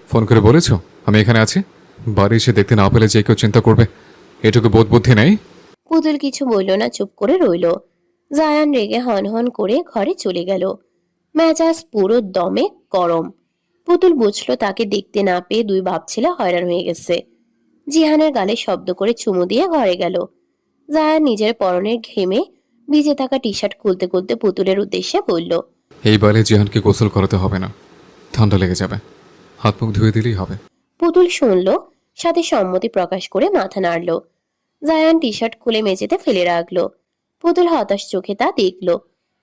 ফোন করে বলেছ আমি এখানে আছি? বাড়ি এসে দেখতে না পেলে যে কেউ চিন্তা করবে, এটুকু বোধ বুদ্ধি নেই? পুতুল কিছু বলল না, চুপ করে রইল। জায়ান রেগে হন হন করে ঘরে চলে গেল। মেজাজ পুরো দমে গরম। পুতুল বুঝলো তাকে দেখতে না পেয়ে দুই বাপ ছেলে হয়রান হয়ে গেছে। জিহানের গালে শব্দ করে চুমু দিয়ে ঘরে গেল। জায়ান নিজের পরনের ঘেমে ভিজে থাকা টি শার্ট খুলতে খুলতে পুতুলের উদ্দেশ্যে বলল, এই বারে জিহানকে গোসল করাতে হবে না, ঠান্ডা লেগে যাবে, হাত মুখ ধুয়ে দিলেই হবে। পুতুল শুনল, সাথে সম্মতি প্রকাশ করে মাথা নাড়ল। জায়ান টি শার্ট খুলে মেঝেতে ফেলে রাখলো। পুতুল হতাশ চোখে তা দেখল।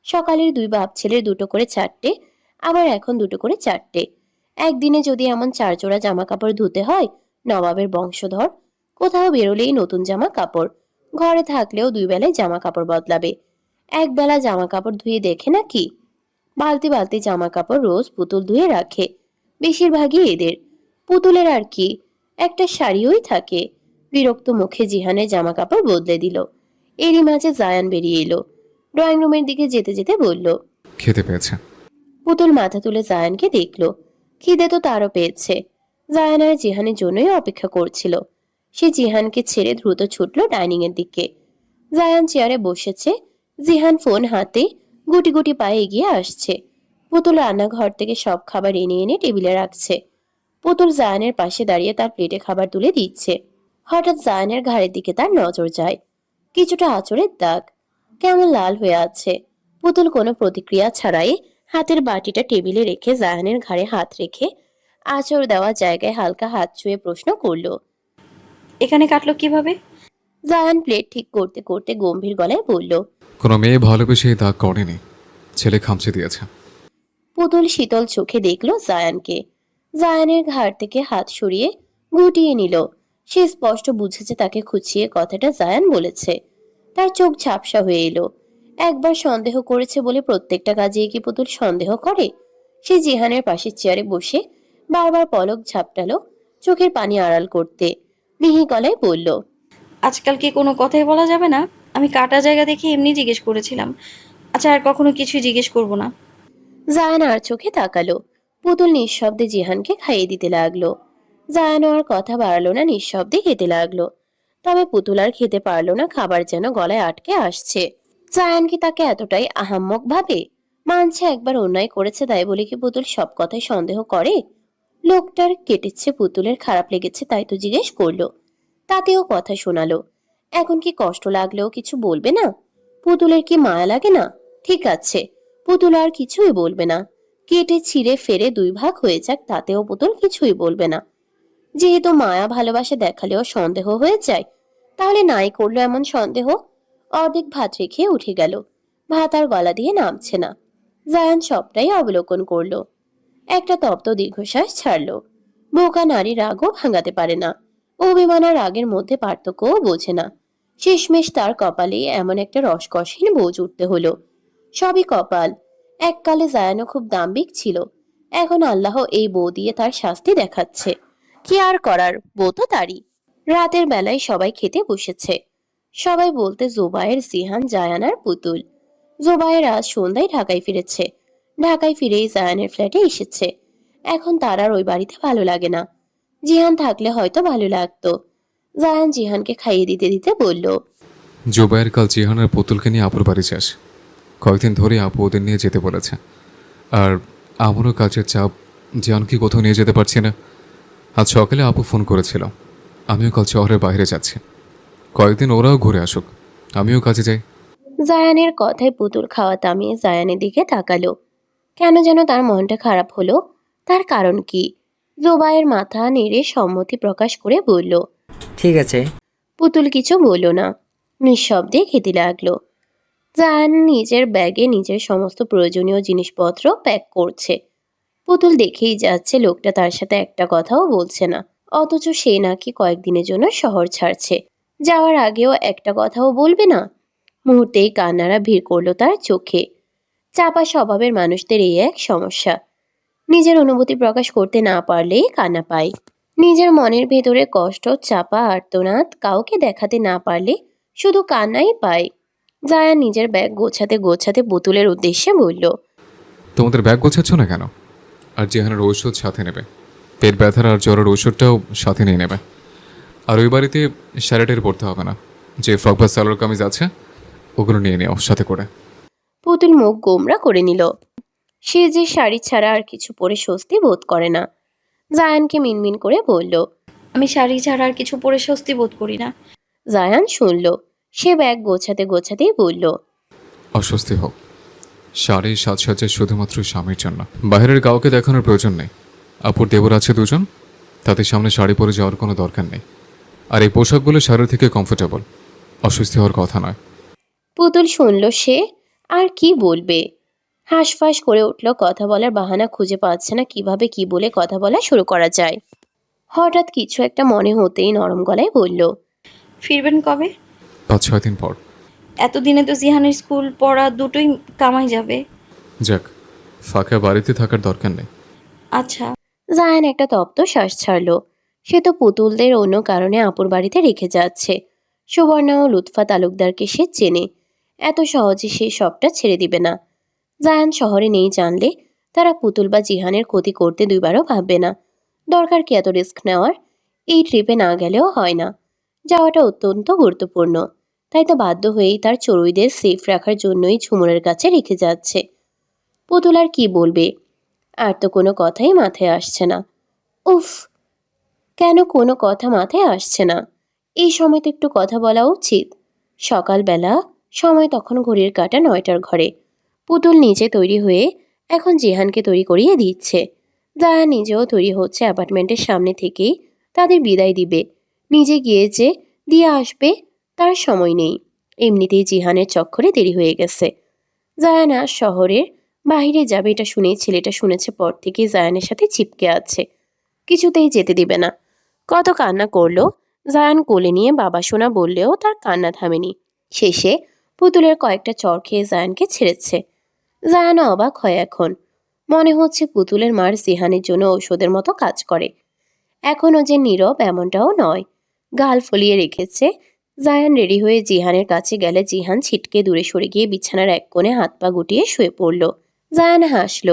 সকালের দুই বাপ ছেলের 2টো করে 4টে, আবার এখন 2টো করে 4টে। একদিনে যদি এমন 4 জোড়া জামা কাপড় ধুতে হয়, নবাবের বংশধর। কোথাও বেরোলেই নতুন জামা কাপড়, ঘরে থাকলেও 2 বেলায় জামা কাপড় বদলাবে। এক বেলা জামা কাপড় ধুয়ে দেখে নাকি? বালতি বালতি জামা কাপড় রোজ পুতুল ধুয়ে রাখে, বেশিরভাগই এদের। পুতুলের আর কি, একটা শাড়িওই থাকে। বিরক্ত মুখে জিহানের জামা কাপড় বদলে দিল। এরই মাঝে জায়ান বেরিয়ে এলো। ড্রয়িং রুমের দিকে যেতে যেতে বলল, খেতে পেয়েছে। পুতুল মাথা তুলে জায়ানকে দেখলো। খিদে তো তারও পেয়েছে। জায়ান আর জিহানের জন্যই অপেক্ষা করছিল। সে জিহানকে ছেড়ে দ্রুত ছুটলো ডাইনিং এর দিকে। জায়ান চেয়ারে বসেছে, জিহান ফোন হাতে গুটি গুটি পায়ে এগিয়ে আসছে। পুতুল রান্নাঘর থেকে সব খাবার এনে এনে টেবিলে রাখছে। পুতুল জায়ানের পাশে দাঁড়িয়ে তার প্লেটে খাবার তুলে দিচ্ছে। হঠাৎ জায়ানের ঘাড়ের দিকে তার নজর যায়। কিছুটা আঁচড়ের দাগ, কেমন লাল হয়ে আছে। পুতুল কোনো প্রতিক্রিয়া ছাড়াই হাতের বাটিটা টেবিলে রেখে জায়ানের ঘাড়ে হাত রেখে আঁচড় দেওয়া জায়গায় হালকা হাত ছুঁয়ে প্রশ্ন করলো, এখানে কাটলো কিভাবে? জায়ান প্লেট ঠিক করতে করতে গম্ভীর গলায় বলল, কোনো মেয়ে ভালোবেসে এই দাগ করেনি, ছেলে খামচে দিয়েছে। পুতুল শীতল চোখে দেখলো জায়ানকে। জায়ানের ঘাড় থেকে হাত সরিয়ে গুটিয়ে নিল। সে স্পষ্ট বুঝেছে তাকে খুঁচিয়ে কথাটা জায়ান বলেছে। তার চোখ ঝাপসা হয়ে এলো। একবার সন্দেহ করেছে বলে প্রত্যেকটা কাজে কি পুতুল সন্দেহ করে? সে জিহানের পাশের চেয়ারে বসে বারবার পলক ঝাপটালো, চোখের পানি আড়াল করতে। মিহি গলায় বলল, আজকাল কি কোনো কথাই বলা যাবে না? আমি কাটা জায়গা দেখে এমনি জিজ্ঞেস করেছিলাম। আচ্ছা, আর কখনো কিছুই জিজ্ঞেস করব না। জায়ান আর চোখে তাকালো। পুতুল নিঃশব্দে জিহানকে খাইয়ে দিতে লাগলো। জায়ান আর কথা বাড়ালো না, নিঃশব্দে খেতে লাগলো। তবে পুতুল আর খেতে পারলো না, খাবার যেন গলায় আটকে আসছে। জায়ান কি তাকে এতটাই আহাম্মক ভাবে? মানছে একবার অন্যায় করেছে, তাই বলে কি পুতুল সব কথায় সন্দেহ করে? লোকটার কেটেছে, পুতুলের খারাপ লেগেছে, তাই তো জিজ্ঞেস করলো। তাতেও কথা শোনালো। এখন কি কষ্ট লাগলেও কিছু বলবে না? পুতুলের কি মায়া লাগে না? ঠিক আছে, পুতুল আর কিছুই বলবে না। কেটে ছিঁড়ে ফেরে 2 ভাগ হয়ে যাক, তাতেও পুতুল কিছুই বলবে না। যেহেতু মায়া ভালোবাসা দেখালেও সন্দেহ হয়ে যায়, তাহলে নাই করলো এমন সন্দেহ। অর্ধেক ভাত রেখে উঠে গেল। ভাত আর গলা দিয়ে নামছে না। জায়ান সবটাই অবলোকন করলো। একটা তপ্ত দীর্ঘশ্বাস ছাড়লো। বোকা নারী রাগও ভাঙাতে পারে না, অভিমান আর রাগের মধ্যে পার্থক্যও বোঝে না। শেষমেশ তার কপালে এমন একটা রসকসহীন বোঝ উঠতে হলো। সবই কপাল। এককালে জায়ানও খুব দাম্ভিক ছিল, এখন আল্লাহ এই বউ দিয়ে তার শাস্তি দেখাচ্ছে। কি আর করার, বউ তো তারই। রাতের বেলায় সবাই খেতে বসেছে। সবাই বলতে জোবায়ের, জিহান, জায়ান আর পুতুল। জোবায়ের আজ সন্ধ্যায় ঢাকায় ফিরেছে। ঢাকায় ফিরেই জায়ানের ফ্ল্যাটে এসেছে। এখন তার আর ওই বাড়িতে ভালো লাগে না। জিহান থাকলে হয়তো ভালো লাগতো। জায়ান জিহানকে খাইয়ে দিতে দিতে বলল, জুবাইর কাল জিহানের পুতুলকে নিয়ে আপুর বাড়ি যাস। কয়েকদিন ধরে আপু ওদের নিয়ে যেতে বলেছে। আর আমারও কাজের চাপ, জিহানকে কোথাও নিয়ে যেতে পারছি না। আজ সকালে আপু ফোন করেছিল, আমিও কাল শহরের বাইরে যাচ্ছি। কয়েকদিন ওরাও ঘুরে আসুক, আমিও কাজে যাই। জায়ানের কথায় পুতুল খাওয়া থামিয়ে জায়ানের দিকে তাকালো। কেন যেন তার মনটা খারাপ হলো। তার কারণ কি? জোবায়ের মাথা নেড়ে সম্মতি প্রকাশ করে বলল। ঠিক আছে। পুতুল কিছু বলল না, নিঃশব্দে খেতে লাগলো। জায়ান নিজের ব্যাগে নিজের সমস্ত প্রয়োজনীয় জিনিসপত্র প্যাক করছে। পুতুল দেখেই যাচ্ছে লোকটা তার সাথে একটা কথাও বলছে না, অথচ সে নাকি কয়েকদিনের জন্য শহর ছাড়ছে। যাওয়ার আগেও একটা কথাও বলবে না। মুহূর্তেই কান্নারা ভিড় করলো তার চোখে। চাপা স্বভাবের মানুষদের এই এক সমস্যা, নিজের অনুভূতি প্রকাশ করতে না পারলেই কান্না পায়। নিজের মনের ভেতরে কষ্ট, চাপা আর্তনাদ কাউকে দেখাতে না পারলে শুধু কান্নাই পায়। জায়া নিজের ব্যাগ গোছাতে গোছাতে পুতুলের উদ্দেশ্যে বলল, তোমাদের ব্যাগ গোছাচ্ছ না কেন? আর জিহানের ঔষধ সাথে নেবে, পেট ব্যথার আর জ্বরের ঔষধটাও সাথে নিয়ে নেবে। আর ওই বাড়িতে শাড়িটারি পরতে হবে না, যে ফ্রক বা সালোয়ার কামিজ আছে ওগুলো নিয়ে নেও সাথে করে। পুতুল মুখ গোমরা করে নিল। সে যে শাড়ি ছাড়া আর কিছু পরে স্বস্তি বোধ করে না। জায়ানকে মিনমিন করে বলল, আমি শাড়ি ছাড়া আর কিছু পরে স্বস্তি বোধ করি না। জায়ান শুনল। সে ব্যাগ গোছাতে গোছাতেই বলল, অস্বস্তি হোক, শাড়ি সাজসজ্জা শুধুমাত্র স্বামীর জন্য, বাইরের কাউকে দেখানোর প্রয়োজন নেই। আপুর দেবর আছে দুজন, তাদের সামনে শাড়ি পরে যাওয়ার কোনো দরকার নেই। আর এই পোশাকগুলো শাড়ির থেকে কমফোর্টেবল, অস্বস্তি হওয়ার কথা নয়। পুতুল শুনল। সে আর কি বলবে? হাঁসফাঁস করে উঠল। কথা বলার বাহানা খুঁজে পাচ্ছে না, কিভাবে কি বলে কথা বলা শুরু করা যায়। হঠাৎ কিছু একটা মনে হতেই নরম গলায় বলল, ফিরবেন কবে? 5-6 দিন পর। এতদিনে তো জিহানের স্কুল পড়া দুটোই কামাই যাবে। যাক, ফাঁকা বাড়িতে থাকার দরকার নেই। আচ্ছা। জায়ান একটা তপ্ত শ্বাস ছাড়ল। সে তো পুতুলদের অন্য কারণে আপুর বাড়িতে রেখে যাচ্ছে। সুবর্ণা ও লুৎফা তালুকদারকে সে চেনে, এত সহজে সে সবটা ছেড়ে দিবে না। জায়ান শহরে নেই জানলে তারা পুতুল বা জিহানের ক্ষতি করতে দুইবারও ভাববে না। দরকার কি এত রিস্ক নেওয়ার? এই ট্রিপে না গেলেও হয় না, যাওয়াটা অত্যন্ত গুরুত্বপূর্ণ। তাই তো বাধ্য হয়েই তার চড়ুইদের সেফ রাখার জন্যই ঝুমুরের কাছে রেখে যাচ্ছে। পুতুল আর কি বলবে? আর তো কোনো কথাই মাথায় আসছে না। উফ, কেন কোনো কথা মাথায় আসছে না? এই সময় তো একটু কথা বলা উচিত। সকালবেলা, সময় তখন ঘড়ির কাঁটা 9টার ঘরে। পুতুল নিজে তৈরি হয়ে এখন জিহানকে তৈরি করিয়ে দিচ্ছে। জায়া নিজেও তৈরি হচ্ছে অ্যাপার্টমেন্টের সামনে থেকেই তাদের বিদায় দিবে। নিজে গিয়ে যে দিয়ে আসবে তার সময় নেই। এমনিতেই জিহানের চক্করে দেরি হয়ে গেছে। জায়ান আজ শহরের বাইরে যাবে এটা শুনেই ছেলেটা শুনেছে পর থেকে জায়ানের সাথে চিপকে আছে, কিছুতেই যেতে দিবে না। কত কান্না করলো। জায়ান কোলে নিয়ে বাবা শোনা বললেও তার কান্না থামেনি। শেষে পুতুলের কয়েকটা চর খেয়ে জায়ানকে ছেড়েছে। জায়ান অবাক হয় এখন। মনে হচ্ছে পুতুলের মার জিহানের জন্য ঔষধের মতো কাজ করে। এখনও যে নীরব এমনটাও নয়, গাল ফলিয়ে রেখেছে। জায়ান রেডি হয়ে জিহানের কাছে গেলে জিহান ছিটকে দূরে সরে গিয়ে বিছানার এক কোণে হাত পা গুটিয়ে শুয়ে পড়ল। জায়ান হাসল,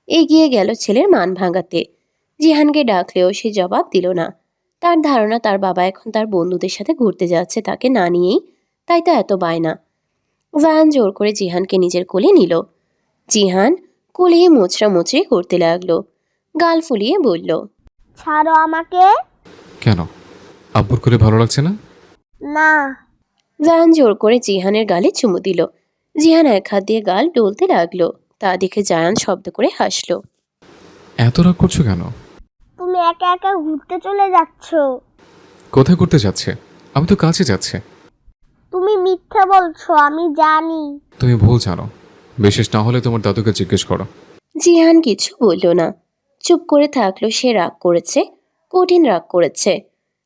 এগিয়ে গেল ছেলের মান ভাঙাতে। জিহানকে ডাকলেও সে জবাব দিল না। তার ধারণা তার বাবা এখন তার বন্ধুদের সাথে ঘুরতে যাচ্ছে তাকে না নিয়েই, তাই তো এত বায়না। জায়ান জোর করে জিহানকে নিজের কোলে নিল। জিহান কোলে মোচড়া মোচড়ি করতে লাগলো, গাল ফুলিয়ে বলল, ছাড়ো আমাকে। কেন, আব্বুর করে ভালো লাগছে না? না। জায়ান জোর করে জিহানের গালে চুমু দিল। জিহান এক হাত দিয়ে গাল ডলতে লাগলো। তা দেখে জায়ান শব্দ করে হাসলো। এত রাগ করছো কেন? তুমি একা একা ঘুরতে চলে যাচ্ছ। কোথায় করতে যাচ্ছে? আমি তো কাছে যাচ্ছে। তুমি মিথ্যা বলছো, আমি জানি। তুমি ভুল জানো, বিশেষ না হলে তোমার দাদুকে জিজ্ঞেস করো। জিহান কিছু বলল না, চুপ করে থাকলো। সে রাগ করেছে, কঠিন রাগ করেছে।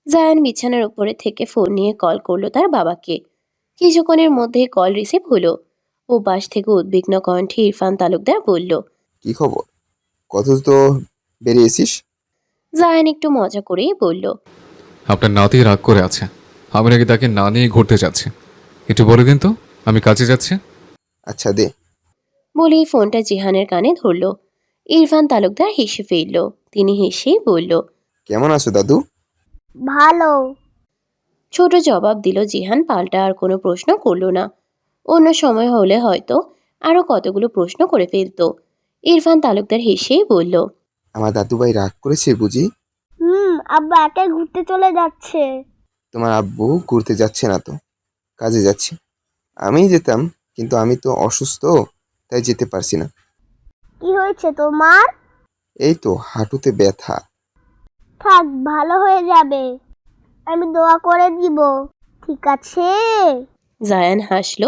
জায়ান বিছানার উপরে থেকে ফোন নিয়ে কল করলো তার বাবাকে। কিছুক্ষণের মধ্যেই কল রিসিভ হলো। ও পাশ থেকে উদ্বিগ্ন কণ্ঠে ইরফান তালুকদার বলল। কি খবর? কত তো বেরিয়েছিস? জায়ান একটু মজা করেই বলল। আপনার নাতি রাগ করে আছে, আমি নাকি তাকে না নিয়ে ঘুরতে যাচ্ছি। একটু বলে দিন তো, আমি কাজে যাচ্ছি। আচ্ছা দে। বলেই ফোনটা জিহানের কানে ধরল। ইরফান তালুকদার হেসে ফেলল। তিনি হেসেই বলল। কেমন আছো দাদু? ভালো। ছোট জবাব দিল জিহান, পাল্টা আর কোনো প্রশ্ন করল না। অন্য সময় হলে হয়তো আরো কতগুলো প্রশ্ন করে ফেলতো। ইরফান তালুকদার হেসেই বলল। আমার দাদু ভাই রাগ করেছে বুঝি? আব্বা একাই ঘুরতে চলে যাচ্ছে। তোমার আব্বু ঘুরতে যাচ্ছে না তো, কাজে যাচ্ছে। আমিই যেতাম, কিন্তু আমি তো অসুস্থ, তাই যেতে পারছি না। কি হয়েছে তোমার? এই তো হাঁটুতে ব্যথা। থাক, ভালো হয়ে যাবে। আমি দোয়া করে দিব, ঠিক আছে? জায়ান হাসল।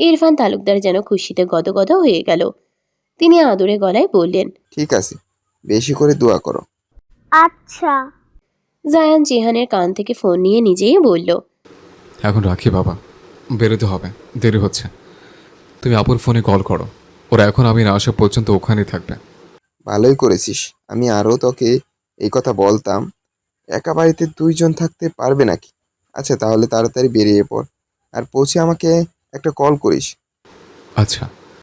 ইরফান তালুকদার যেন খুশিতে গদগদ হয়ে গেল। তিনি আদুরে গলায় বললেন। ঠিক আছে, বেশি করে দোয়া করো। আচ্ছা। জায়ান জিহানের কান থেকে ফোন নিয়ে নিজেই বলল। এখন রাখি বাবা, বেরোতে হবে, দেরি হচ্ছে। তুমি আপুর ফোনে কল করো, ওরা এখন আমি না আসা পর্যন্ত ওখানেই থাকবে। ভালোই করেছিস, আমি আরও তোকে এই কথা বলতাম। একা বাড়িতে দুইজন থাকতে পারবে নাকি? আচ্ছা তাহলে তাড়াতাড়ি বেরিয়ে পড়, আর পৌঁছে আমাকে একটা কল করিস। আচ্ছা।